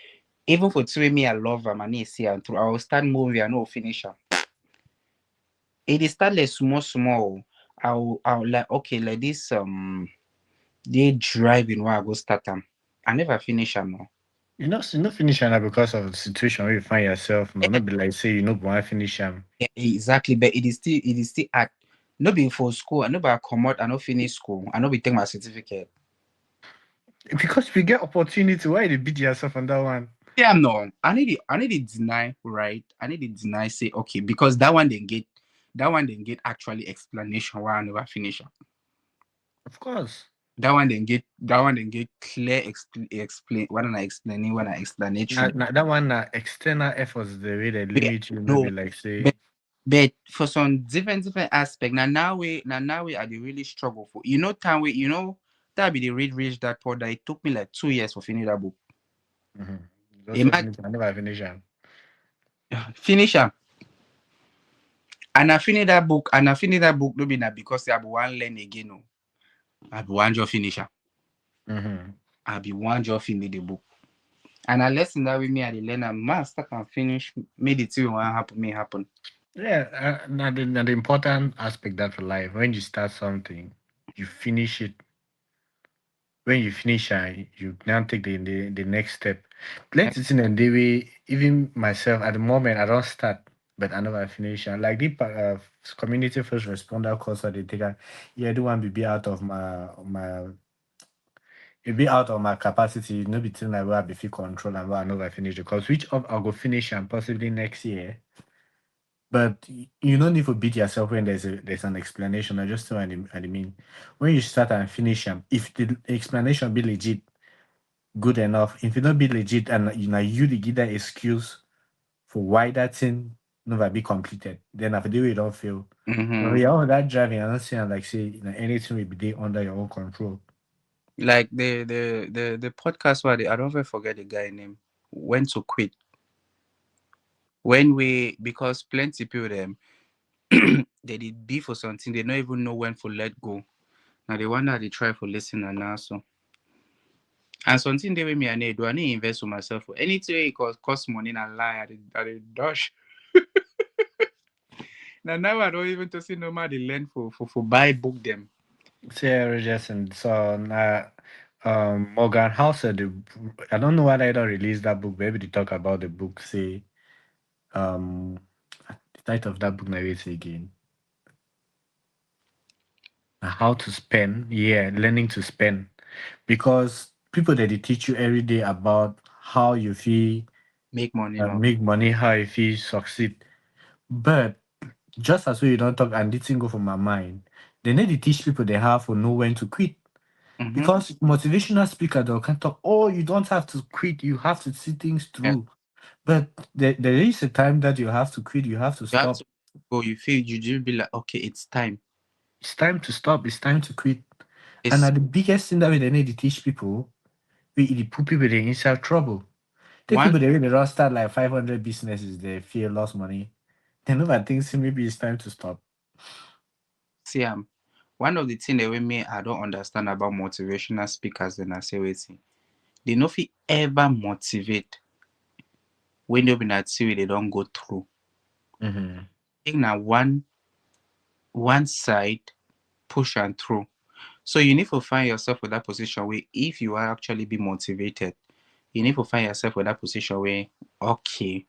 even for three me I love am, I need see am through. I will start movie and I will finish am. It is start like small. I'll like okay like this they driving while I go start am. I never finish am no. You know finish am na because of the situation where you find yourself. No, not be like say you know go and finish am. Exactly, but it is still at no be for school. I know I come out, I no finish school. I know we take my certificate. Because if you get opportunity, why you beat yourself on that one? Yeah, no. I need to deny, right? I need to deny, say, okay, because that one then get actually explanation why I never finish am. Of course. that one then get clear explain what am I explaining when I Now, explanatory. now that one, external efforts, the way they Wait, limit you, no, maybe like say, but for some different aspect now we I dey really struggle for time we that be the read reach that part that it took me like 2 years for finish that book. mm-hmm. Just say Imagine finish, I never finish them. finish am and I finish that book no be na because say I be wan learn again o. I be wan just finish am. Mm-hmm. I be wan just finish the book. And a lesson that with me I dey learn am start and finish make the thing wey wan happen may happen. Yeah, now the important aspect that for life, when you start something, you finish it. When you finish, you now take the next step. Plenty thing and the way, even myself at the moment, I don't start, but I never finish. And like the community first responder course that they take, yeah, I do want to be out of my it be out of my capacity, no be thing like where I be feel control and where I know I finish because which of I'll go finish and possibly next year. But you don't need to beat yourself when there's an explanation. I just know what I mean. When you start and finish them, if the explanation be legit, good enough. If it not be legit and you the give that excuse for why that thing never be completed, then after the way you don't feel. But Mm-hmm. when you're on that driving, I'm not saying like say anything will be there under your own control. Like the podcast where I don't ever forget the guy name. When to quit. When we because plenty people them they did be for something, they don't even know when to let go. Now they wonder they try for listen and now so. And something they with me I need do I need invest for myself for anything it cost money and lie at the dash. Now I don't even to see no matter the learn for buy book them. Say Jason, so Morgan House I don't know why they don't release that book. Maybe they talk about the book. Say um the title of that book now is again. How to spend, yeah, learning to spend. Because people that they teach you every day about how you feel Make money no. make money, how you feel succeed. But just as we you don't talk and this thing go from my mind, they need to teach people they have to know when to quit. Mm-hmm. Because motivational speaker they can talk, oh, you don't have to quit, you have to see things Yeah. through. But there is a time that you have to quit, you have to You have stop. to go, you feel you just be like, okay, it's time. It's time to stop, it's time to quit. And It's the biggest thing that we they need to teach people, we put people in inside trouble. Take one people they really don't start like 500 businesses, they fear lost money. They never think say maybe it's time to stop. see one of the things that with me I don't understand about motivational speakers then I say waiting. They no fit ever motivate when they be not see they don't go through. Mm-hmm. I think now one side push and through. So you need to find yourself with that position where if you are actually be motivated, you need to find yourself with that position where okay,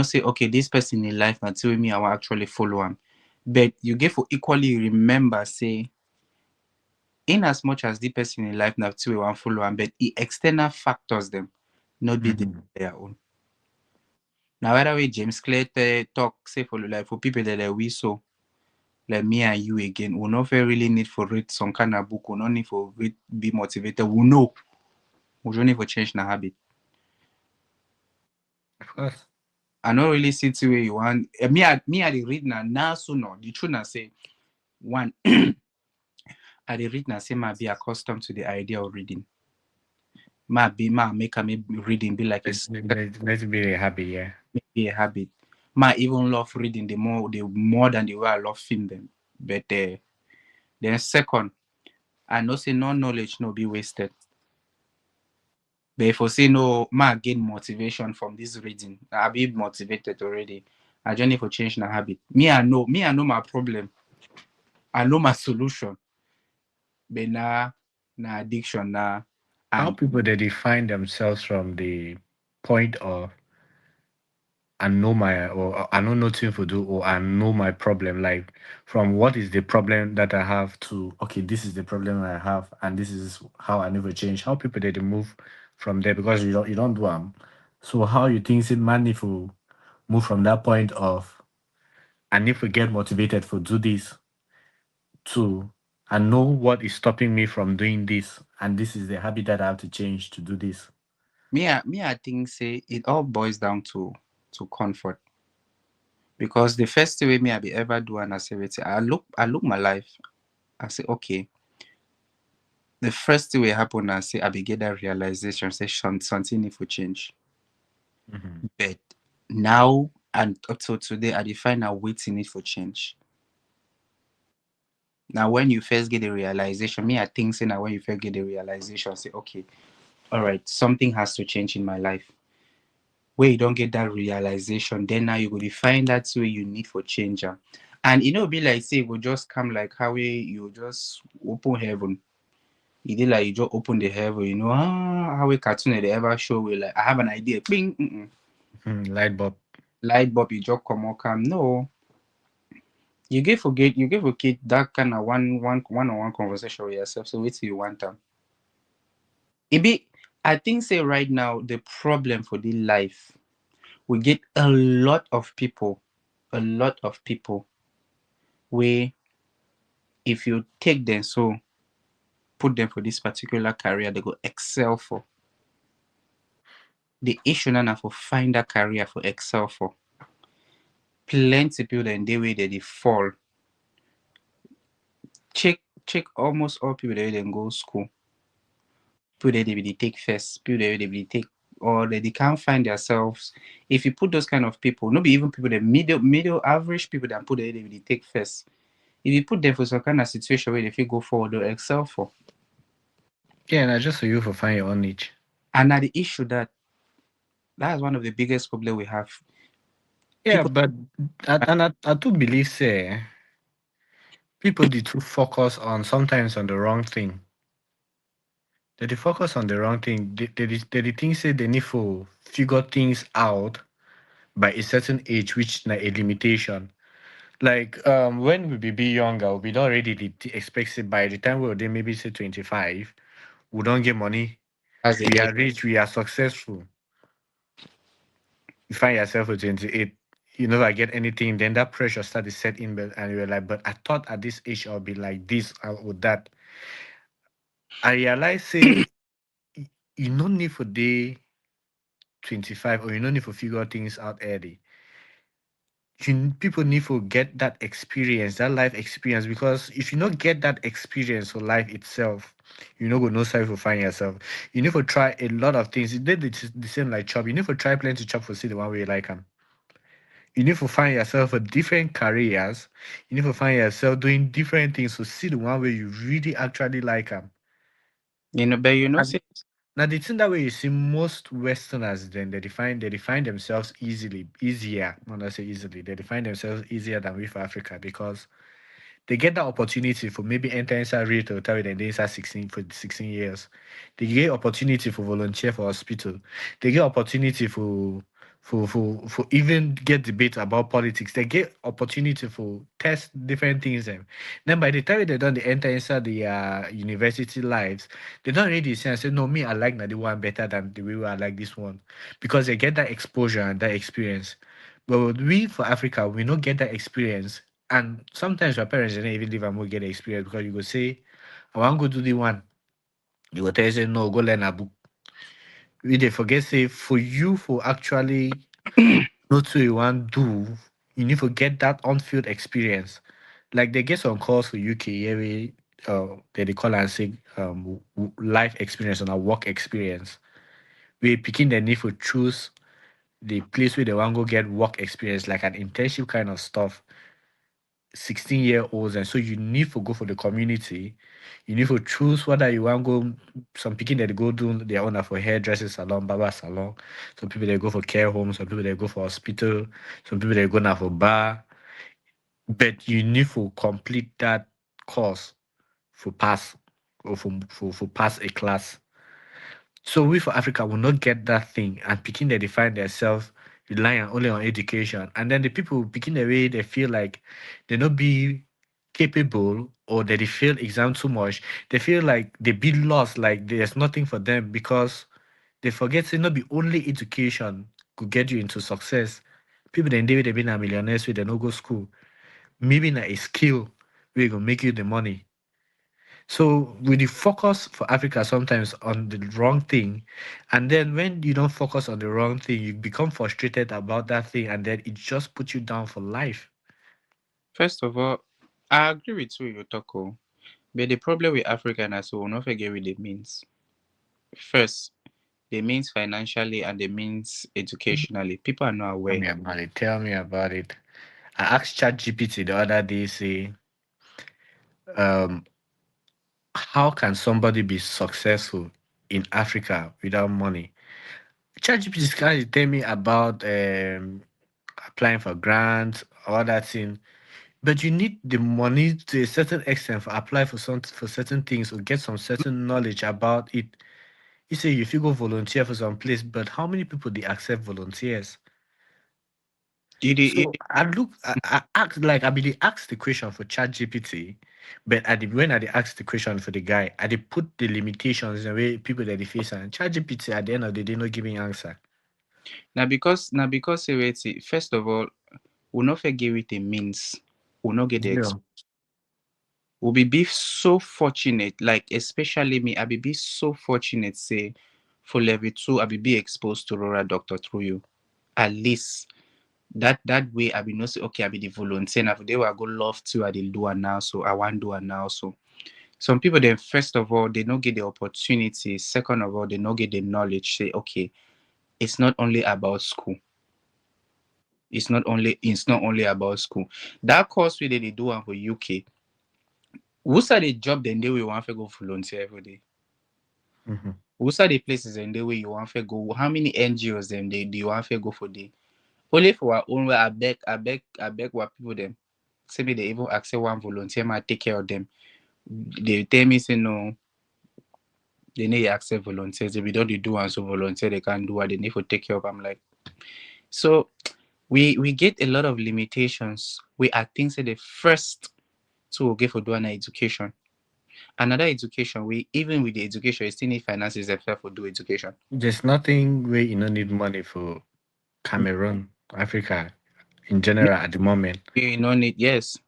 say okay, this person in life until me I will actually follow him. But you get to equally remember say in as much as the person in life now too want follow am but the external factors them not be Mm-hmm. their own. Now whether way James Clear talk say for like for people that are we so like me and you again we not really need for read some kind of book we not need for read be motivated we know we don't need for change the habit. Of course. I not really see to where you want me I dey read now so no the truth na say one I dey read now say ma be accustomed to the idea of reading ma make me reading be like a Let's be happy, yeah. be a habit. Ma even love reading the more than the way I love film them. But then second, I know say no knowledge no be wasted. But if I say no, ma gain motivation from this reading. I be motivated already. I just need to change my habit. Me I know my problem. I know my solution. But na addiction na How and people they define themselves from the point of I know my or I know nothing to do or I know my problem. Like from what is the problem that I have to okay, this is the problem I have and this is how I never change. How people they move from there because you don't do them. So how you think it man if you move from that point of I need to get motivated for do this to and know what is stopping me from doing this. And this is the habit that I have to change to do this. Me, I think say it all boils down to comfort. Because the first way me I be ever do and I say wait, I look my life. I say okay. The first thing will happen I say I be get that realization say something need to change. Mhm. But now and up to today I define a waiting need for change. Now when you first get the realization, me I think say now when you first get the realization, say okay, all right, something has to change in my life. Where you don't get that realization, then now you go define that way you need for change am. And be like say it will just come like how you just open heaven. E dey like you just open the heaven, how a cartoon they ever show we like I have an idea, bing, Light bulb. light bulb you just come out calm. No, you give a kid that kind of one-on-one conversation with yourself. So wait till you want them. It be I think say right now the problem for the life we get a lot of people where if you take them so put them for this particular career they go excel for. The issue now na for find that career for excel for. Plenty people dem dey wey dey fall. Check almost all people wey dem go school. People dey be dey take first, people dey be dey take, or they can't find themselves. If you put those kind of people, no be even people the middle average people that put they be dey take first. If you put them for some kind of situation where they fit go forward or excel for. Yeah, and I just for you for find your own niche. And now the issue that's one of the biggest problem we have. Yeah, People but I do believe say people do too focus on sometimes on the wrong thing. They focus on the wrong thing. They think say they need to figure things out by a certain age, which na a limitation. Like when we be younger, we don't already expect it by the time we were there, maybe say 25, we don't get money. as the We age. are rich, we are successful. You find yourself at 28, you never get anything, then that pressure started set in, and you're like, but I thought at this age I'll be like this or that. I realize say you no need for day 25 or you no need for figure things out early. People need to get that experience, that life experience, because if you not get that experience for life itself, you know go know how to find yourself. You need to try a lot of things. It did the same like chop. You need to try plenty chop for see the one way you like them. You need to find yourself for different careers. You need to find yourself doing different things to see the one way you really actually like them. But And say now the thing that way you see most Westerners then they define themselves easier. Not I say easily, they define themselves easier than we for Africa because they get that opportunity for maybe enter inside real to tell you they inside 16 for 16 years. They get opportunity for volunteer for hospital. They get opportunity for even get debate about politics. They get opportunity for test different things. Then by the time they done they enter inside the university lives, they don't really say and say, no, me, I like that the one better than the way I like this one. Because they get that exposure and that experience. But we for Africa, we don't get that experience. And sometimes your parents they don't even leave and go get the experience because you go say, I want to go do the one. You go tell you say no, go learn a book. We they forget say for you for actually not what you want do, you need to get that on-field experience. Like they get some calls for UK every they call and say life experience and a work experience. We picking the need for choose the place where they want go get work experience, like an internship kind of stuff. 16-year-olds, and so you need to go for the community. You need to choose whether you want go. Some people that go do their own for hairdressing salon, barber salon. Some people they go for care homes. Some people they go for hospital. Some people they go now for bar. But you need to complete that course for pass or for pass a class. So we for Africa will not get that thing and picking they define themselves relying only on education. And then the people picking the way they feel like they not be capable or that they fail exam too much, they feel like they be lost, like there's nothing for them because they forget say not be only education could get you into success. People then they been a millionaires with they no go school. Maybe not a skill we gonna make you the money. So we focus for Africa sometimes on the wrong thing, and then when you don't focus on the wrong thing, you become frustrated about that thing, and then it just puts you down for life. First of all, I agree with you talk but the problem with Africa na so we no forget what it means. First, they means financially and they means educationally. People are not Tell aware. me about it. Tell me about it. I asked ChatGPT the other day, say, um, how can somebody be successful in Africa without money? ChatGPT is kind of tell me about applying for grants, all that thing. But you need the money to a certain extent for apply for some for certain things or get some certain knowledge about it. You say if you go volunteer for some place, but how many people they accept volunteers? So I look, I ask like I mean, they ask the question for Chat GPT, but at the when I they ask the question for the guy, I they put the limitations in the way people that they face and Chat GPT at the end of the day not giving answer. Now because say wait, see, first of all, we no forget what it means. We no get the Yeah. we be so fortunate, like especially me, I be so fortunate say for level two, I be exposed to rural doctor through you. At least that way I be no say okay, I be the volunteer. Now for day I go love to I dey do it now, so I want do it now. So some people then first of all they don't get the opportunity. Second of all, they don't get the knowledge. Say okay, it's not only about school. It's not only about school. That course we they do one for UK. Who's are the job then they we want to go volunteer every day? Mm-hmm. Who's are the places and the way you want to go? How many NGOs them they do you want to go for day? Only for our own way. I beg what people them. Say me they even accept one volunteer might take care of them. They tell me say no, they need to accept volunteers. If we don't do one so volunteer they can't do what they need to take care of. I'm like so we get a lot of limitations. We are things that the first to we get for doing education. Another education, we even with the education, you still need finances themselves for do education. There's nothing where you don't need money for Cameroon, Africa in general at the moment. You no need yes.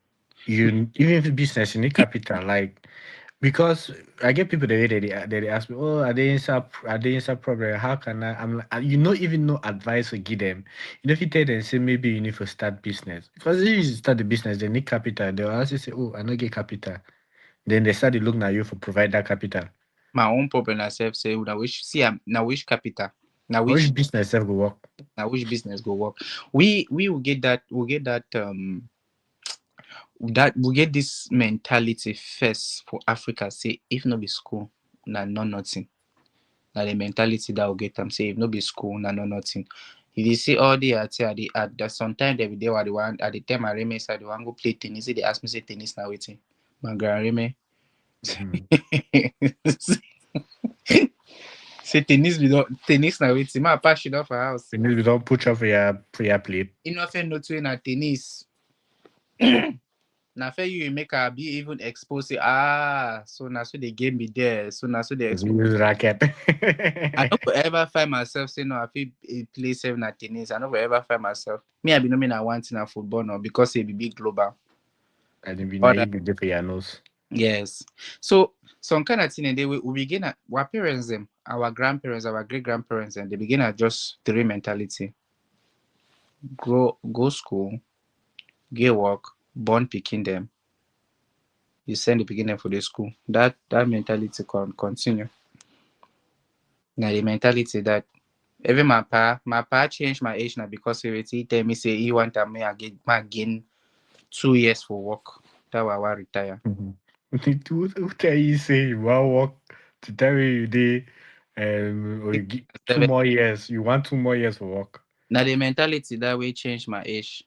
You even if business you need capital like because I get people that they ask me, oh, are they inside problem? How can I? I'm like, you not even know advice to give them. You know, if you tell them, say maybe you need to start business because if you start the business, they need capital. They'll also say, oh, I don't get capital. Then they start to look at you for provide that capital. My own problem myself say now which see now which capital, now I wish which business self go work. now which business go work. We will get that that we get this mentality first for Africa. Say if not be school, na no nothing. Now the mentality that will get them say if no be school, na no nothing. If you see all the at that sometimes they be there at the one at the time I remember say the one go play tennis. They ask me say tennis now waiting. My grand Mhm. say tennis na waiting. My pass it off for house. You need to don't put up for your plate. You know, if not to na tennis. Na fair you make her be even exposed. Say, so now so the game be there. So now so they If expose. you use racket. I don't ever find myself saying no. I feel play seven at tennis. I don't ever find myself. Me, I be no mean I want in a football now because it be big global. And if you Other naive, you do for your nose. yes. So some kind of thing and they we begin at our parents them, our grandparents, our great grandparents, and they begin at just three mentality: grow, go school, get work, born picking them. You send the beginning for the school. That mentality can continue. Now the mentality that even my pa change my age now because he tell me say he want me again 2 years for work. That why I want retire. Mhm. Who tell you say you want work to tell you they or you get 2 more years, you want 2 more years for work. Now the mentality that way change my age.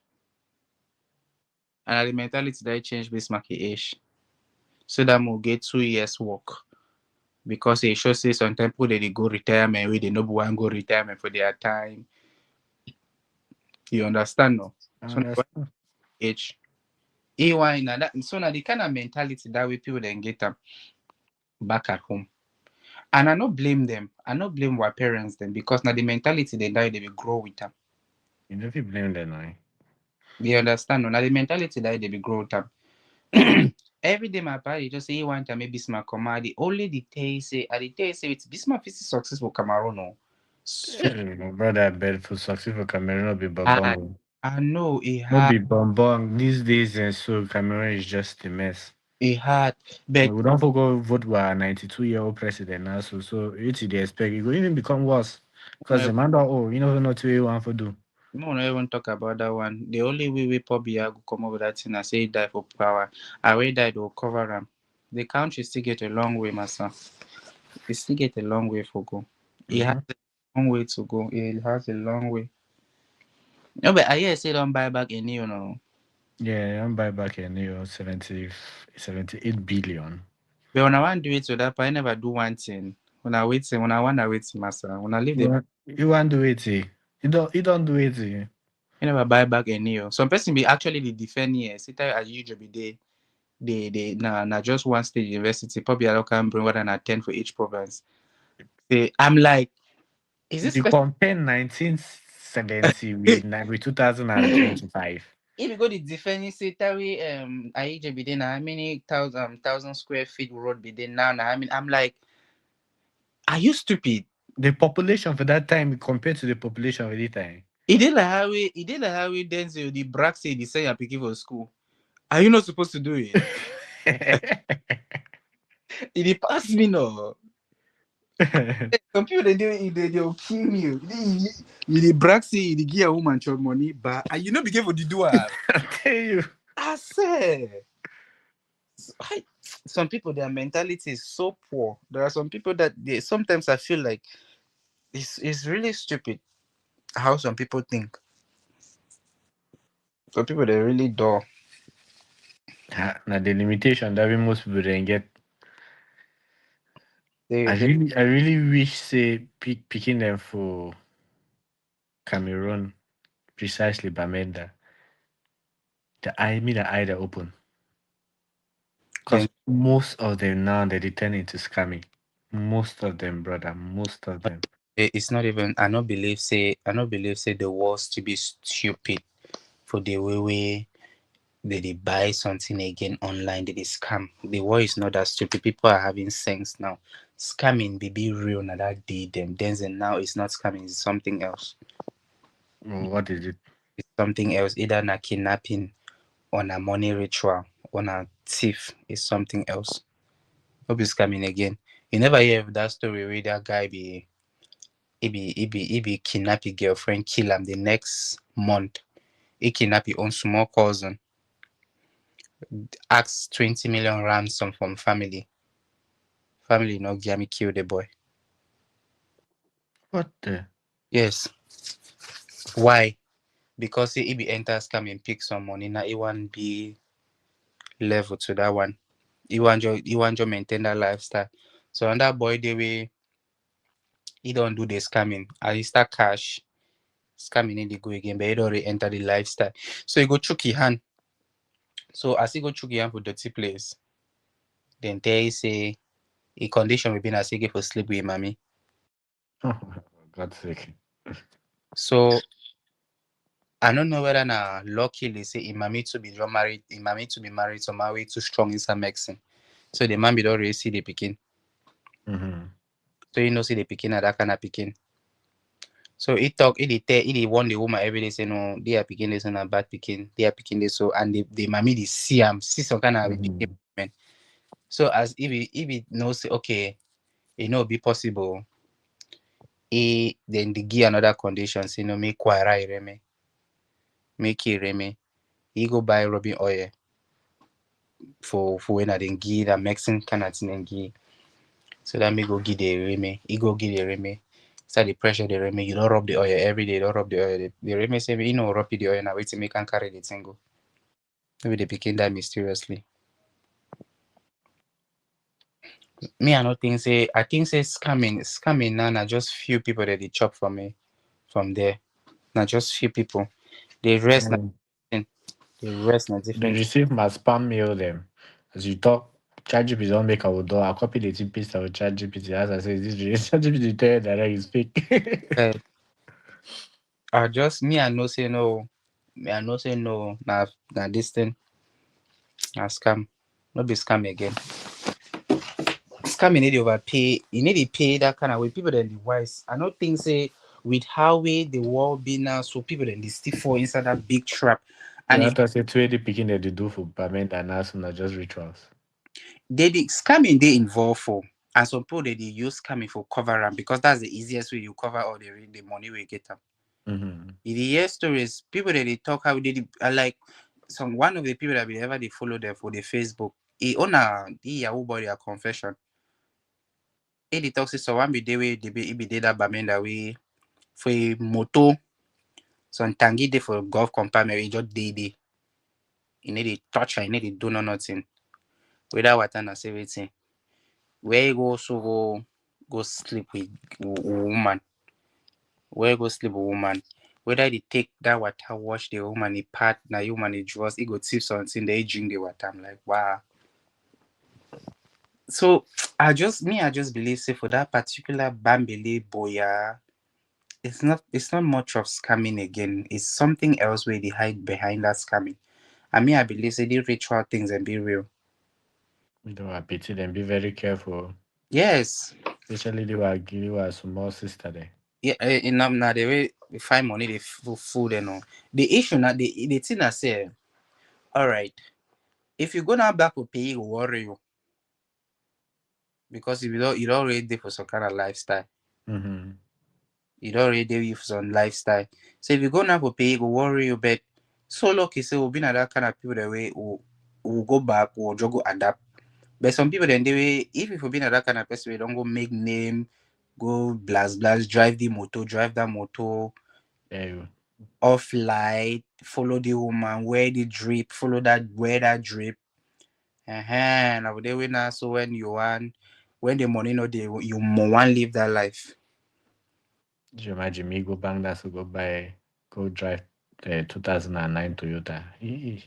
And now the mentality that change this market age. So that we'll get 2 years work. Because it shows say some people they go retirement where they no one go retirement for their time. You understand no? So now That's age. EY now that so now the kind of mentality that way people then get them back at home. And I not blame them. I not blame our parents them because now the mentality they die they will grow with them. you know if you blame them now. You understand? No? Now the mentality that they will grow with them. Every day my party just say he want to make Bismarck come out. The only the tell say it's Bismarck is successful Cameroon. No. So My brother, bed for success for Cameroon, no be I bonbon. I know No be bonbon. These days, and so Cameroon is just a mess. it hard, but We don't forget vote by a 92-year-old president now, so it's the expect it will even become worse. Because the man don't you never know what you want to do. no one even talk about that one. The only way we probably go come up with that thing I say he die for power. I way died will cover him. The country still get a long way, my son. It still get a long way for go. It has Mm-hmm. a long way to go. It has a long way. No, but I hear say don't buy back any, you know. Yeah, I'm buy back a new 78 billion. But when I want to do it to that, I never do one thing. When I want to wait, master. When I leave the You want do it, eh? You don't do it, eh? I never buy back any. Some person be actually the defend here. Sit there as usual be they na just one state university. Probably I can bring more than a 10 for each province. I'm like, is If this you person compare 1970 with 2025, if you go to defend say that way Aija be there now how many thousand square feet road be there now? I mean I'm like, are you stupid? the population for that time compared to the population of this time. He did like highway then say the brag say the send your pikin for school. Are you not supposed to do it? It dey pass me no. Some people they'll kill you. You dey brag say you dey give a woman chop money, but and you no be careful to do am. I tell you. I say, some people their mentality is so poor. There are some people that they sometimes I feel like it's really stupid how some people think. Some people they really dull. Now the limitation that we most people then get. They, I they really, I really wish say picking them for Cameroon precisely Bamenda. The eye they open. Because then most of them now they turn into scamming. Most of them, brother. Most of them. it's not even. I not believe say the world to be stupid for the way they buy something again online, they scam. The world is not that stupid. People are having sense now. Scamming be real now that day them. Then now it's not scamming, it's something else. What is it? It's something else. Either a kidnapping on a money ritual, on a thief is something else. Hope be scamming again. You never hear of that story where that guy he be kidnap his girlfriend, kill him the next month. He kidnap his own small cousin, asks 20 million ransom from family. Family no give me kill the boy. What the? Yes. Why? Because he be enter scam and pick some money. Now he want be level to that one. He want to maintain that lifestyle. So on that boy the way he don't do the scamming. As he start cash, scamming in the go again, but he don't already enter the lifestyle. So he go chook his hand. So as he go chook his hand for dirty place, then they say a condition will be as he for sleep with mommy. Oh, for God's sake. So I don't know whether na luckily say Imami to be not married, Imami to be married so my way too strong in some medicine. So the man be don't really see the picking. Mm-hmm. So you know see the picking and that kind of picking. So he warn the woman every day say no, they are picking this and a bad picking, they are picking this so and the mommy they see some kind of Mm-hmm. picking. So as if he knows say okay, it know be possible, he then the give another condition, say no make quara reme, make it reme. He go buy rubbing oil for when I then give that Mexican kind of thing and give. So that me go give the reme. He go give the reme. Start the pressure the reme. You don't rub the oil every day. Don't rub the oil. The reme say you know rub the oil now. Wait till me can carry the thing go. Maybe they became that mysteriously. Me I not think say I think say scamming now. Nah, just few people that they chop from me from there. Not just few people. The rest na Mm. the rest na They different. receive my spam mail them. As you talk, ChatGPT don't make our door. I copy the two piece of ChatGPT. As I say, this real ChatGPT tell you that is fake. Uh, I just me I know say no. Me I know say no. Na this thing na scam. Not be scam again. Scam, you need to overpay. You need to pay that kind of way. People then the wise. I don't think say with how way the world be now, so people then they still fall inside that big trap. So And if that was it. Where the picking that they do for payment and as not just rituals. they the scamming they involve for, and some people they use scamming for cover them because that's the easiest way you cover all the money we get them. Mm-hmm. In the hear stories, people that they talk how they are like some one of the people that we ever they follow them for the Facebook. He own a the Yahoo body a confession. He the talk say so one be the way they be he be did that bamenda way for a moto some tangi day for golf compartment we just day. You need to touch her, you need to do nothing. Without what and say everything. Where you go so go sleep with woman. Where you go sleep with woman. Whether they take that water, wash the woman, he part, now you man, he draws, he go tip something, they drink the water. I'm like, wow. So I just believe say for that particular Bambili boy, yeah, it's not much of scamming again. It's something else where they hide behind that scamming. I mean I believe say the ritual things and be real. You know, I pity them. Be very careful. Yes. Especially they were small sister there. Yeah, now the way we find money, the food and all. The issue now, the thing I say, all right, if you go now back to pay, you worry you because if you don't already there for some kind of lifestyle. Mm-hmm. You don't already there for some lifestyle. So if you go now for pay, you go worry you, but so lucky, say we'll be not that kind of people that way who go back or just go adapt. But some people then they way, if you be not that kind of person, we don't go make name, go blast blast, drive the motor, drive that motor Yeah, you. off light, follow the woman, wear the drip, wear that drip. Now they will now so when the money no they you more want live that life. Could you imagine me go bang that so go drive the 2009 Toyota. You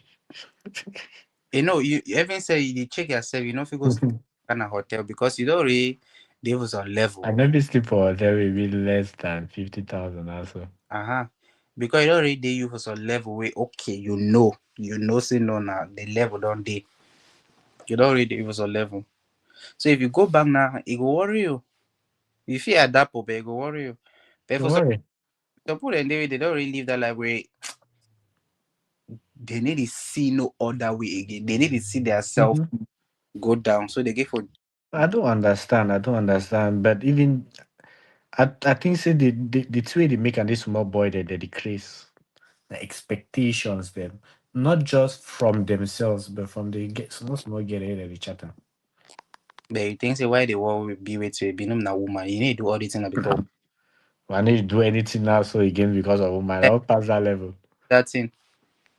even say you check yourself, you know if you go sleep in a hotel because you don't really they was on I level. never sleep for there will be less than 50,000 also. Uh-huh. Because you don't really they you for some level where okay, you know say no now the level don't they. You don't really it was a level. So if you go back now, it go worry you. If you adapt, but it go worry you. But Don't for some worry. people and they don't really live that life where they need to see no other way again. They need to see their self Mhm. go down. So they get for I don't understand. I don't understand. But even I think say the two way they make and this small boy they decrease the expectations them. Not just from themselves, but from the get small get ahead of each other. but you think say why they want be with you, be na woman. You need to do all this thing because I need to do anything now so again because of woman. I don't pass that level. that thing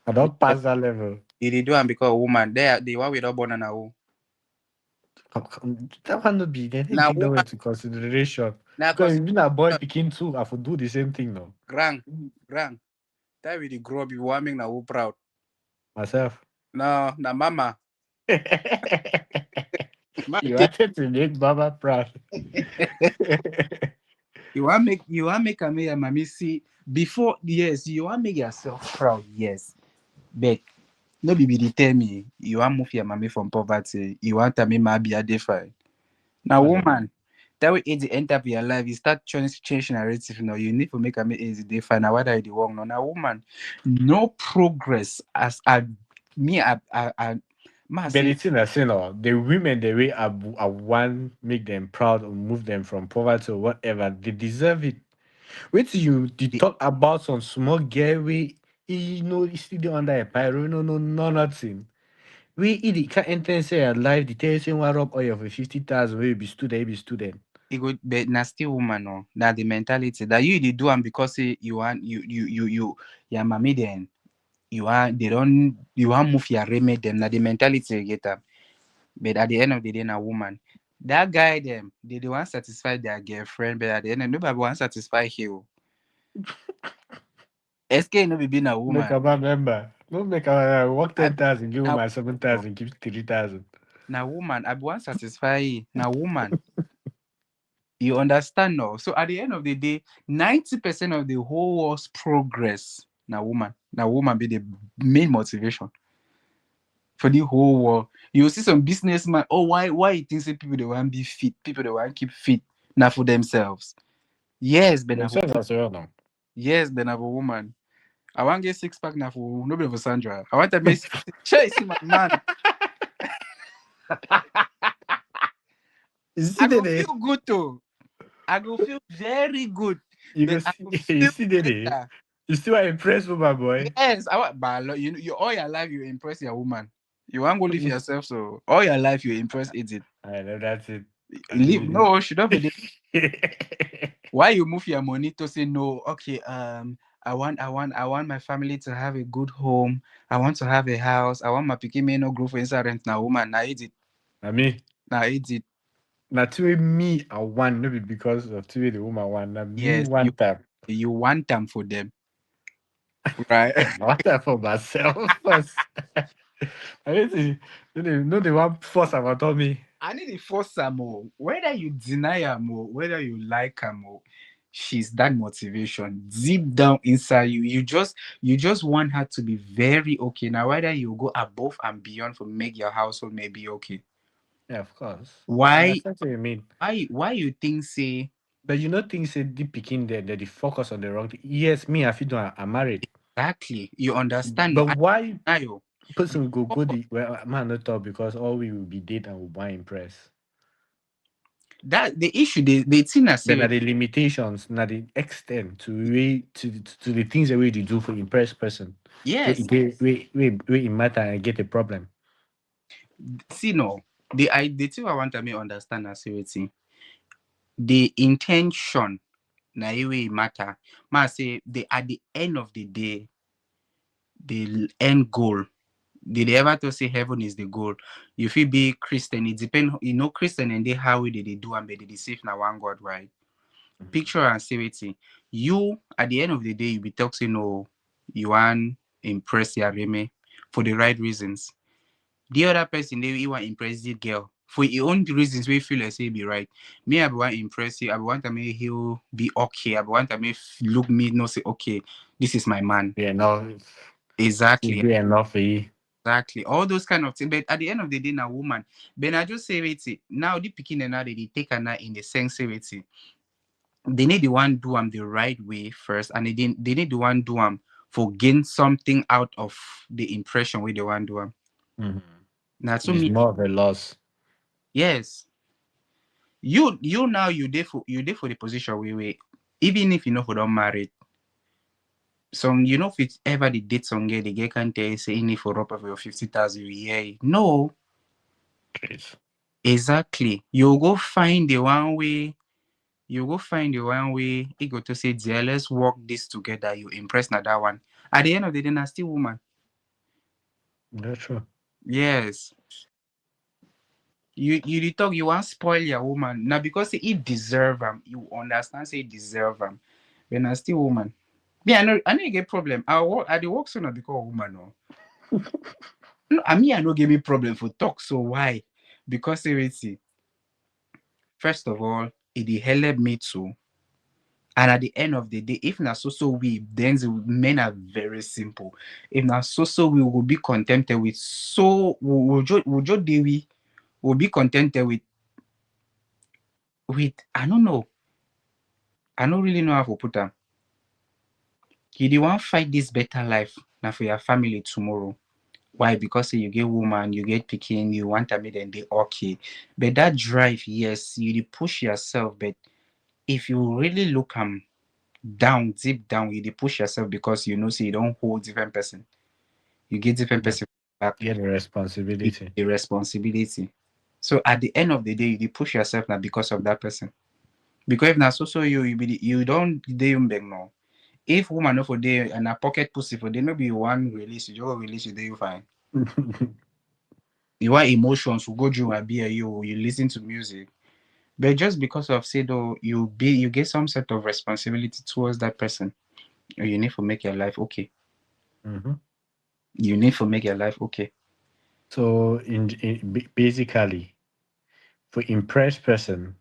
I don't pass that level. you dey do am because woman. They one we don't born na who. That one not be they didn't Na take that woman into consideration. na Because cause if been a boy picking too, I would do the same thing now. grand grand. That we dey grow up you want make na who proud. Myself. No, na mama. Man, You wanted to make Baba proud. you want make am make your mommy see before yes you want make yourself proud yes but no be dey tell me you want move your mommy from poverty you want am make ma be dey fine na What's up? woman that way age enter for your life you start change narrative now you need to make am make age dey fine na whether you dey work no na woman no progress as I me I ma But say it's in a saying, the women, the way I want make them proud or move them from poverty or whatever, they deserve it. Wait till you the talk about some small girl we you still dey under a pyro, no nothing. We eat can't enter inside your life, the tell you say one rub oil for 50,000 where you be student. e go but na still woman no na the mentality that you dey do am because say you want you your mommy dem you want they don't you want move your remake them na the mentality you get am but at the end of the day na woman that guy them they want satisfy their girlfriend but at the end of nobody want satisfy you SK no be being a Make woman a man member. No make a work I 10,000, give na my no, 7,000, give 3,000. na woman I want satisfy you na woman you understand now so at the end of the day 90% of the whole world's progress na woman be the main motivation for the whole world. You see some businessman. Oh, why you think say people they want be fit, people they want keep fit, not for themselves. Yes, but na for Themselves as well now. yes, but na for woman. I want get six pack now for nobody for Sandra. I want to make sure you see my man. You see I go that? feel good too. I go feel very good, You go but I see, go you feel see that? better. You still are impressed with my boy. Yes, I want, but you all your life you impress your woman. You want go live yourself, so all your life you impress it. I know that's it. I Live really. no, she don't be. Why you move your money to say no? Okay, I want my family to have a good home. I want to have a house. I want my pikin may no grow for inside rent now, woman. Now it. I mean, Now it. not to me, I want maybe because of to the woman one. Now me Yes, you one time. you want them for them, right? I want that for myself first. I need to, no, they want force about me. I need to force her more. Whether you deny her more, whether you like her more, she's that motivation deep down inside you. You just want her to be very okay. Now, whether you go above and beyond for make your household maybe okay. Yeah, of course. I Why understand what you mean. why you think say But you know, things say deep picking there, that they focus on the wrong thing. Yes, me, I feel I'm married. exactly you understand no? But why I know. person go the well, man, not talk because all we will be date and will buy impress. That the issue they think I Then say are the limitations, not the extent to way to the things that we do for impress person. yes. We it matter and get a problem. See no, the thing I want to me understand I say wetin the intention na e wey matter. Ma say the at the end of the day, the end goal. Did they ever to say heaven is the goal? You feel be Christian, it depend Christian and they how they do and they deceive na one God, right? Mhm. Picture and say wetin. You at the end of the day you be talk say no, you want impress your reme for the right reasons. The other person they want impress the girl for your own reasons we feel like say be right. Me I be want impress you. I be want to make he'll be okay. I be want to make look me no say okay. This is my man. Yeah, no, it's Exactly, good enough for you. exactly. All those kind of things. But at the end of the day, now woman. But I just say it. Now the picking and now they take her now in the sense say it. They need the one do them the right way first, and they need the one do them for gain something out of the impression where they want do them. Mhm. Now to It's me, more of a loss. yes. You now you there for the position where even if you know for don't marry some if it's ever the date some girl the girl can tell you say in it for up of your 50,000 a year. No, Great. exactly. You go find the one way you go to say dear let's work this together. You impress na that one. At the end of the day, na still woman. That's true. Yes. You dey talk you want spoil your woman. Now because say it deserve them, you understand say it deserve them. But na still woman. Me, I know get problem. I dey work sooner because woman no. No, I no get me problem for talk. So why? Because say wait see, first of all, it dey help me too. And at the end of the day, if na so we, then the men are very simple. If na so we will be contented with so we just dey we will be contented with I don't know. I don't really know how to put them. You dey want fight this better life now for your family tomorrow. Why? Because say you get woman, you get picking, you want to make them they okay. But that drive, yes, you dey push yourself. But if you really look down, deep down, you dey push yourself because you know say you don't hold different person. You get different Yeah. person back. Get the You responsibility. get the responsibility. So at the end of the day, you dey push yourself now because of that person. Because if na so you don't dey beg no. If woman no for day and a pocket pussy for day, maybe you want release, you just release you, dey you fine. You want emotions will go through and be you listen to music. But just because of say though you get some sort of responsibility towards that person, you need to make your life okay. Mhm. You need to make your life okay. So basically, for impressed person,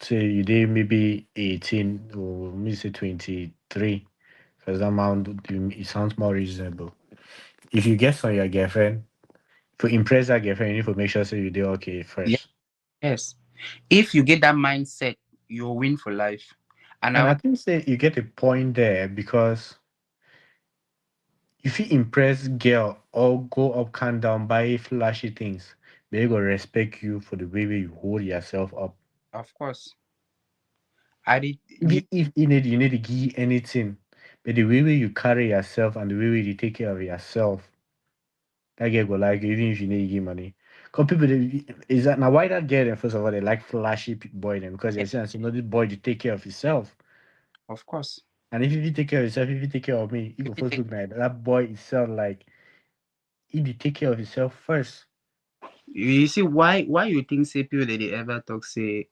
say you did maybe 18 or maybe say 23, because that amount it sounds more reasonable. If you guess on your girlfriend, For impress that girlfriend, you need to make sure so you do okay Yeah, first. yes. If you get that mindset, you'll win for life. And And I I think say you get a point there because if you impress girl or go up, calm down, buy flashy things, they gonna respect you for the way you hold yourself up. of course, I did. If you need to give anything, but the way you carry yourself and the way you take care of yourself, that girl go like you, even if you need to give money. Cause people is that now why that girl then first of all they like flashy boy then because Yeah, they're saying so no this boy to take care of himself. of course. And if you take care of yourself, if you take care of me, you go If you first take, look like that boy itself like he dey take care of himself first. you see why you think say people that they ever talk say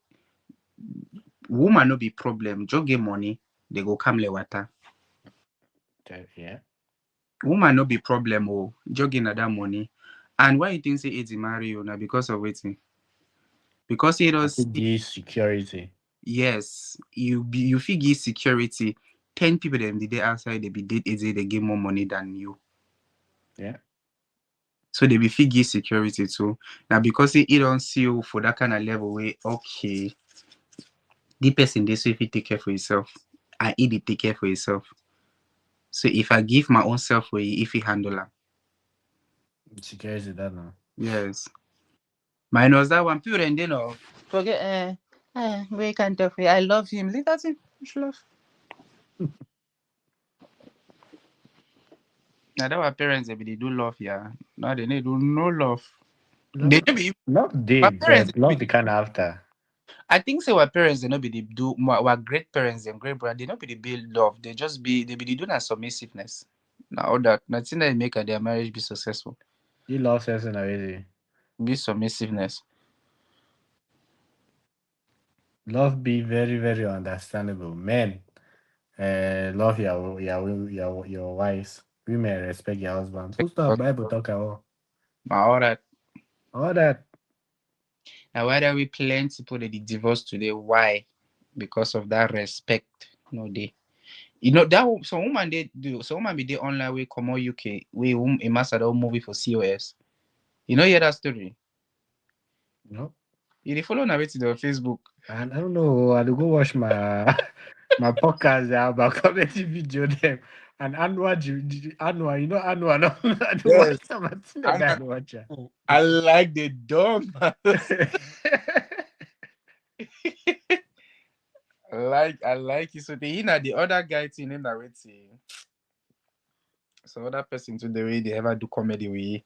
woman no be problem, just get money, they go come le water. Yeah. Woman no be problem oh, just get another money. And why you think say it's marry you now because of waiting? Because it I does. think this security. Yes, you fit give security. 10 people them the day outside they be date easy they give more money than you. Yeah. So they be fit give security too. Now because it don't see you for that kind of level where okay, the person they so if you take care for yourself, and he dey take care for yourself. So if I give my own self for you, if you handle her. Security that now. Yes. Minus that one, pure and know. Forget we can't talk for you. I love him. Leave that in. Which love? Now that our parents they be they do love, yeah. Now they need do no love. They No, no be not they, our parents but they love be the kind after. I think say our parents they not be they do our great parents and great brother they not be the build love. They just be they be the doing a submissiveness. Now all that nothing that make their marriage be successful. You love sense and already. Be submissiveness. Love be very, very understandable. Men, love your wives. Women respect your husband. Who's the Bible talk about? Now all that. All that. Now why do we plenty people that they divorce today? Why? Because of that respect. No they. You know that some woman they do some woman be the online way come out UK we a master that movie for COS. You know hear that story? No. You dey follow narrative on Facebook. And I don't know. I will go watch my my podcast about comedy video them. And Anwar, you know Anwar, no, I do watch Yes. some. I think And that I watch. I like the dumb. I like it. So the you know the other guy thing in narrative. So other person to the way they ever do comedy with.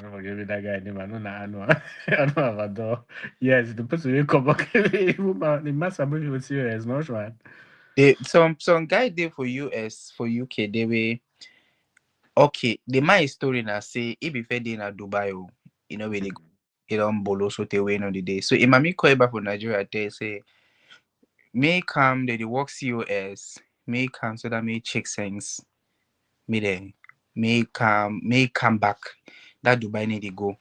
Don't forget me that guy name. I know na Anwar. I know Avador. Yes, the person will come back. The master movie was serious, no man. They some guy there for US for UK they were okay. The my story now say if be fair day na Dubai oh, you know where they go. It don't bolo so they wait on the day. So if me call back for Nigeria they say may come they work COS may come so that may check sense me there may come back that Dubai need to go.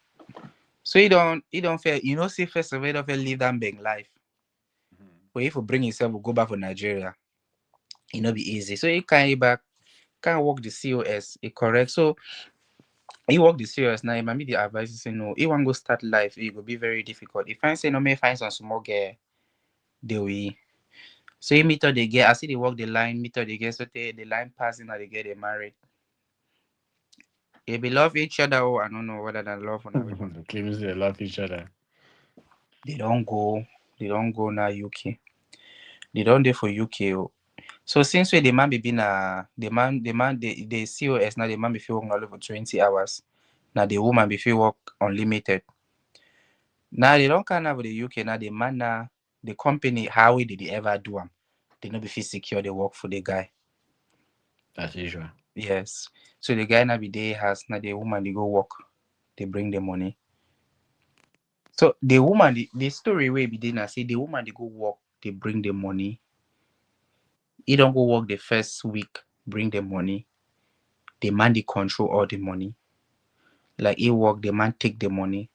So he don't feel you know say first of all he don't feel live that big life. But if you bring himself go back for Nigeria, it not be easy. So he can back can work the COS, it correct. So he work the COS now. He might be the advice say no. He want go start life. It will be very difficult. If I say no, may find some small girl. They will. So he meet her they get. I see they walk the line. Meet her they get. So the line passing and they get they married. They be love each other. Oh, I don't know whether that love or not. The claims they love each other. They don't go. They don't go now UK. They don't there for UK. Oh. So since we the man be been the man the COS now the man be feel work only for 20 hours. Now the woman be feel work unlimited. Now they don't kind of the UK now the man now the company how did they ever do them? They not be feel secure they work for the guy. That's usual. Yes. So the guy now be there has now the woman they go work, they bring the money. So the woman the story where be there now say the woman they go work, they bring the money. He don't go work the first week, bring the money. The man they control all the money. Like he work, the man take the money.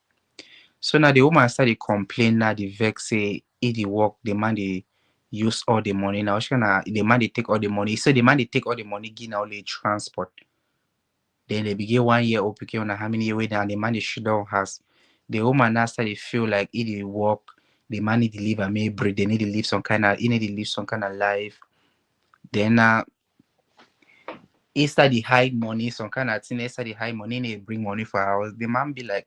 So now the woman started complain now the vex say he the work, the man they use all the money. Now she gonna the man they take all the money. So the man they take all the money, give now only transport. Then they begin 1 year old picking on how many year wait and the man the sugar has. The woman now start to feel like it dey work. The man need to live a may breed. They need to live some kind of he need to live some kind of life. Then he start the hide money, some kind of thing, he start the hide money, they bring money for house. The man be like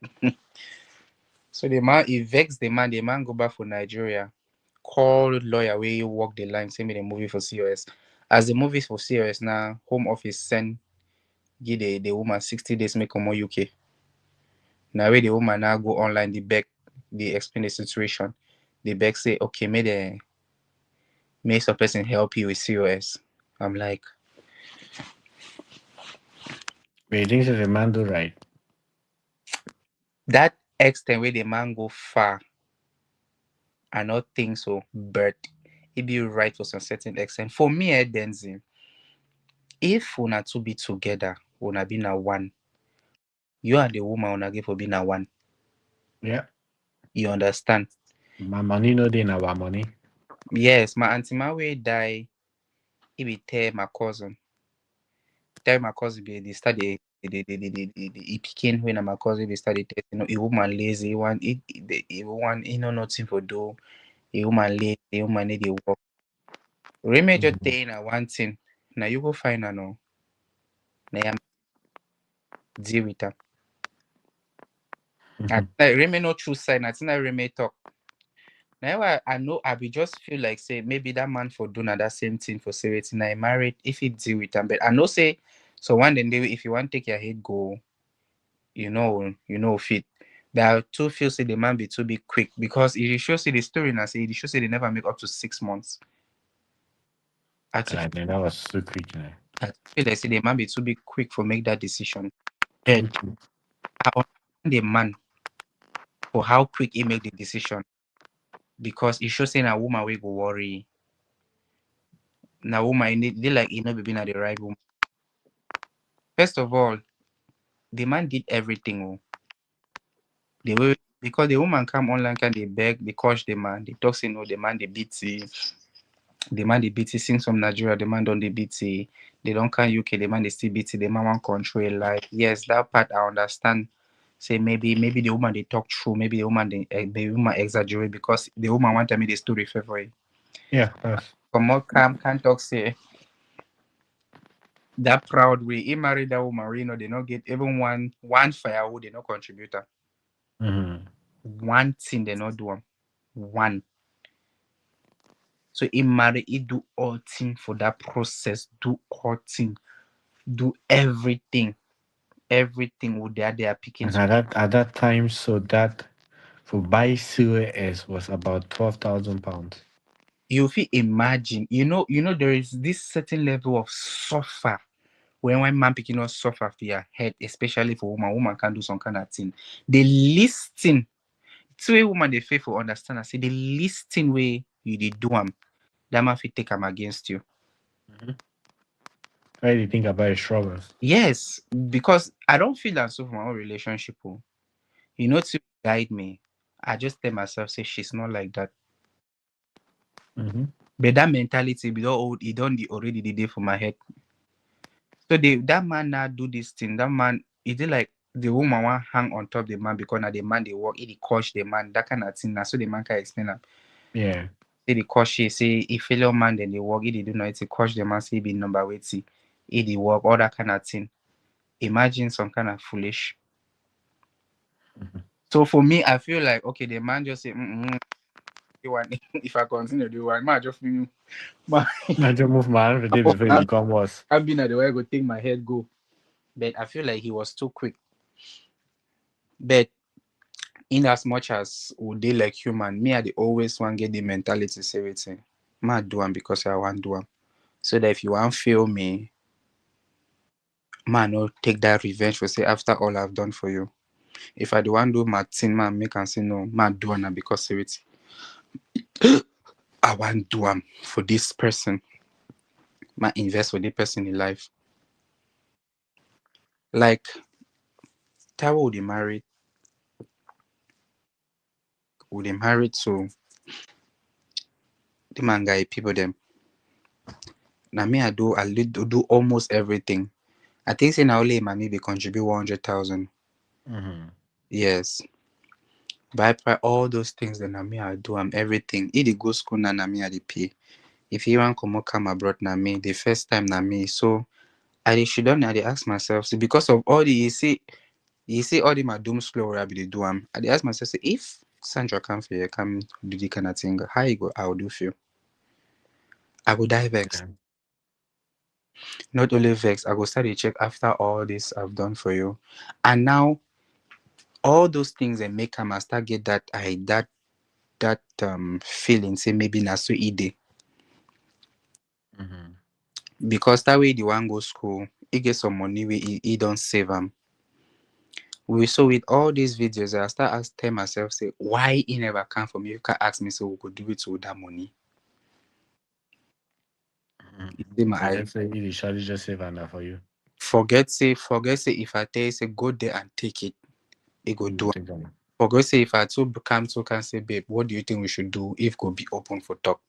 so the man he vex the man go back for Nigeria, call lawyer where you work the line, send me the movie for COS. As the movies for COS now, home office send give the woman 60 days make come more UK. Now where the woman now go online, the beg, they explain the situation. The beg say, okay, may some person help you with COS. I'm like, But you think so the man do right? that extent where the man go far, I not think so, but it be right for some certain extent. For me, Denzi, if una two be together, una be na one, you and the woman una give for be na one. Yeah. You understand? My money no dey in our money. Yes, my auntie my way die, he be tell my cousin be they start the picking when my cousin they started test, a woman lazy, a woman nothing for do, a woman lazy, a woman need to work. Reme just Mhm. saying one thing. Now you go find her no. Now you deal with her. I Mhm. Reme no true sign. I think I Reme talk. Now I know I be just feel like say maybe that man for doing that same thing for say it now married if he deal with them. But I know say so one day if you want to take your head go, fit. But I too feel say the man be too be quick because it shows say the story now say it shows say they never make up to 6 months. I too feel, And then that was so quick, I too feel like say the man be too be quick for make that decision. But Mhm. I understand the man for how quick he make the decision because it shows saying a woman will go worry. Now woman they like he not be being at the right woman. First of all, the man did everything. Oh. The way because the woman come online can they beg, they coach the man, they talk say no, the man they beat the man they beat sing some Nigeria, the man don't they beat they don't come UK, the man they still beat the man want control life. Yes, that part I understand. Say maybe the woman they talk true, maybe the woman exaggerate because the woman want to make the story favorite. Yeah, that's Come on, can't talk say that proud way. He married that woman, they not get even one firewood, they not contributor. mhm. One thing they not do 'em. One. So he marry, he do all thing for that process, do all thing, do everything. Everything would they are picking. And So at that time, so that for buy COS was about 12,000 pounds. you feel imagine, there is this certain level of suffer when one man picking up suffer for your head, especially for woman. Woman can do some kind of thing. The least thing, to a woman they faithful understand. I say the least thing way you did do them, that man fit take them against you. Mhm. Why do you think about his struggles? Yes, because I don't feel that so for my own relationship. Oh. To guide me. I just tell myself, say she's not like that. Mm-hmm. But that mentality be don't old, it don't already the day for my head. So that man now do this thing. That man, it is like the woman want hang on top the man because now the man they work, it coach the man, that kind of thing. Now so the man can explain that. Yeah. Say the coach say if fellow man then they work, it do not it's a coach the man say be number weight see it they work, all that kind of thing. Imagine some kind of foolish. Mhm. So for me, I feel like okay, the man just say, if I continue to do one, man just feel man, I just move my hand the day before it become worse. I've been at the way I go take my head go. But I feel like he was too quick. But in as much as would they like human, me I the always want get the mentality say everything. Man do one because I want do one. So that if you want feel me, man no take that revenge for say after all I've done for you. If I do want do my thing, man make and say no, man do one because everything. I want do one for this person. Man invest for the person in life. Like Taiwo would they married to the man guy people them. Now me I do almost everything. I think say na only my maybe contribute 100,000. Mm-hmm. Yes. But all those things that na me I do everything. He dey go school na me I dey pay. If he wan comot come abroad na me. The first time na me. So I dey sit down I dey ask myself, say because of all the you see all the my doom scroll wey I be dey do I dey ask myself say if Sandra come for here come do the kind of thing, how you go I go do feel? I go die vex. Yeah. Not only vex, I go start dey check after all this I've done for you. And now all those things that make am I start get that feeling say maybe na so e dey. Mm-hmm. Because that way the one go school, he get some money wey he don't save we so with all these videos I start ask tell myself say why he never come for me. You can ask me so we could do it with that money. You see my eye. Forget say it is surely just save enough for you. Forget say if I tell you say go there and take it, he go You will do am. take them. Forget say if I too come to can say babe, what do you think we should do if go be open for talk?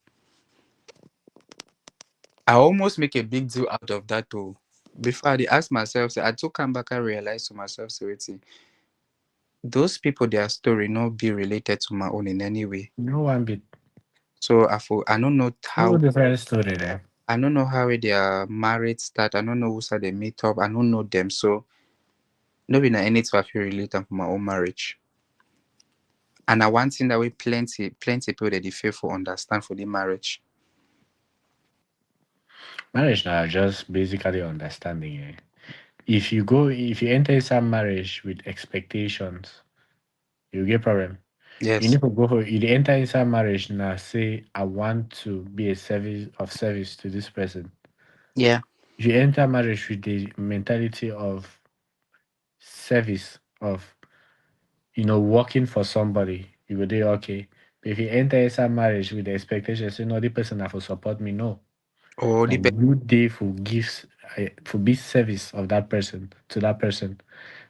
I almost make a big deal out of that too. Before I dey ask myself, say I took come back and realize to myself, say wait, those people their story not be related to my own in any way. No one bit. So I don't know No how different story there. I don't know how their marriage start. I don't know who said they meet up. I don't know them. So no be na anything I feel relate them for my own marriage. And I want thing that way plenty people that they faithful understand for the marriage. Marriage now just basically understanding. Eh? If you enter some marriage with expectations, you get problem. You Yes. need to go for you dey enter inside marriage now. Say I want to be a service to this person. Yeah. If you enter marriage with the mentality of service of working for somebody, you go do okay. But if you enter inside marriage with the expectation, say no, the person have to support me, no. Or Now the you dey for gives for be service of that person to that person.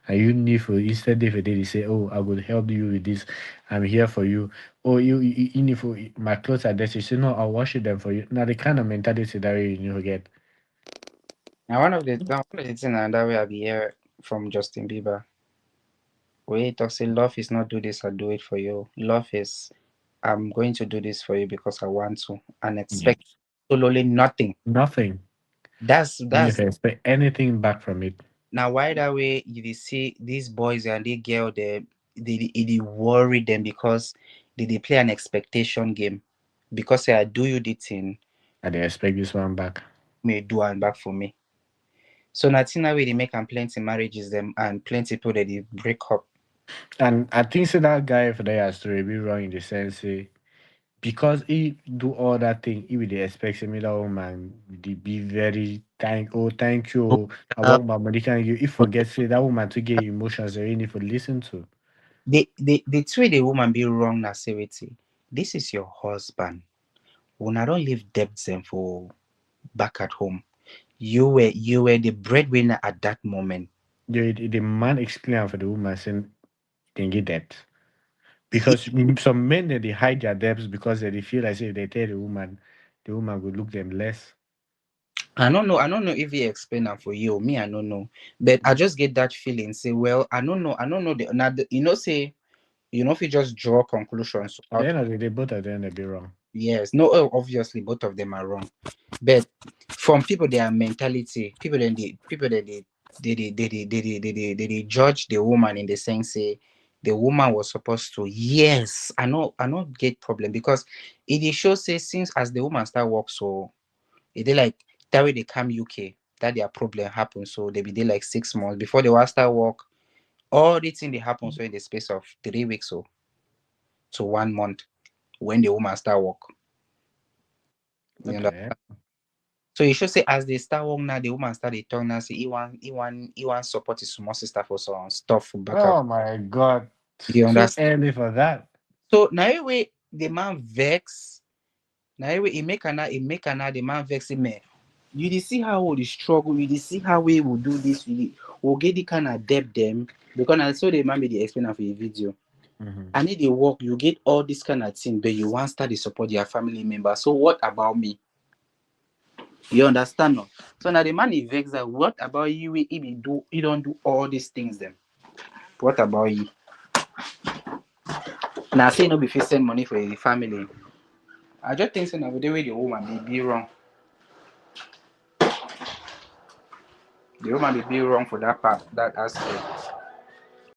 And you need for instead if they say, oh, I will help you with this. I'm here for you. Oh, you need for my clothes are dirty. You say no, I'll wash them for you. Now the kind of mentality that you need to get. now one of the things that way I be here from Justin Bieber. Where he talks say love is not do this, I do it for you. Love is I'm going to do this for you because I want to and expect Yes. absolutely nothing. Nothing. You need That's to expect anything back from it. now why that way you dey see these boys and they girl they worry them because they play an expectation game. Because say I do you the thing, And they expect this one back. may do and back for me. So nothing that way they make and plenty marriages them and plenty people that they break up. And I think so that guy for that story be wrong in the sense say because he do all that thing, he would expect me that woman to be very thank you. Oh, Oh, I uh, want my money. Can you if forget say that woman to get emotions that you need to listen to. they treat the woman be wrong na say wetin. This is your husband. When I don't leave debts them for back at home. You were the breadwinner at that moment. The man explain for the woman saying can get that. Because some men they hide their debts because they feel like if they tell the woman will look them less. I don't know if he explain that for you. Me, I don't know. But I just get that feeling. Say, well, I don't know say if you just draw conclusions At the out. end of the day, both of them they be wrong. Yes, no, obviously both of them are wrong. But from people their mentality, people they judge the woman in the sense say the woman was supposed to. Yes, I know get problem because it shows say since as the woman start work so they like that way they come UK, that their problem happen. So they be there like 6 months before they will start work. All the thing they happen so in the space of 3 weeks or to 1 month when the woman start work. You know. Okay. So you should say as they start work now, the woman start the talk now say he want support his small sister for some stuff for back up. Oh my god. You Too understand? early for that. So now way the man vex. Now way he make an the man vex him. You dey see how we dey struggle, you dey see how we will do this, we'll get the kind of debt them because I saw the man be dey explain am for a video. Mhm. I need the work, you get all this kind of thing, but you want start to support your family member. So what about me? You understand no? So now the man he vex that what about you? You don't do all these things then. What about you? Now say no be fit send money for the family. I just think so now the way the woman be wrong. The woman be wrong for that part, that aspect.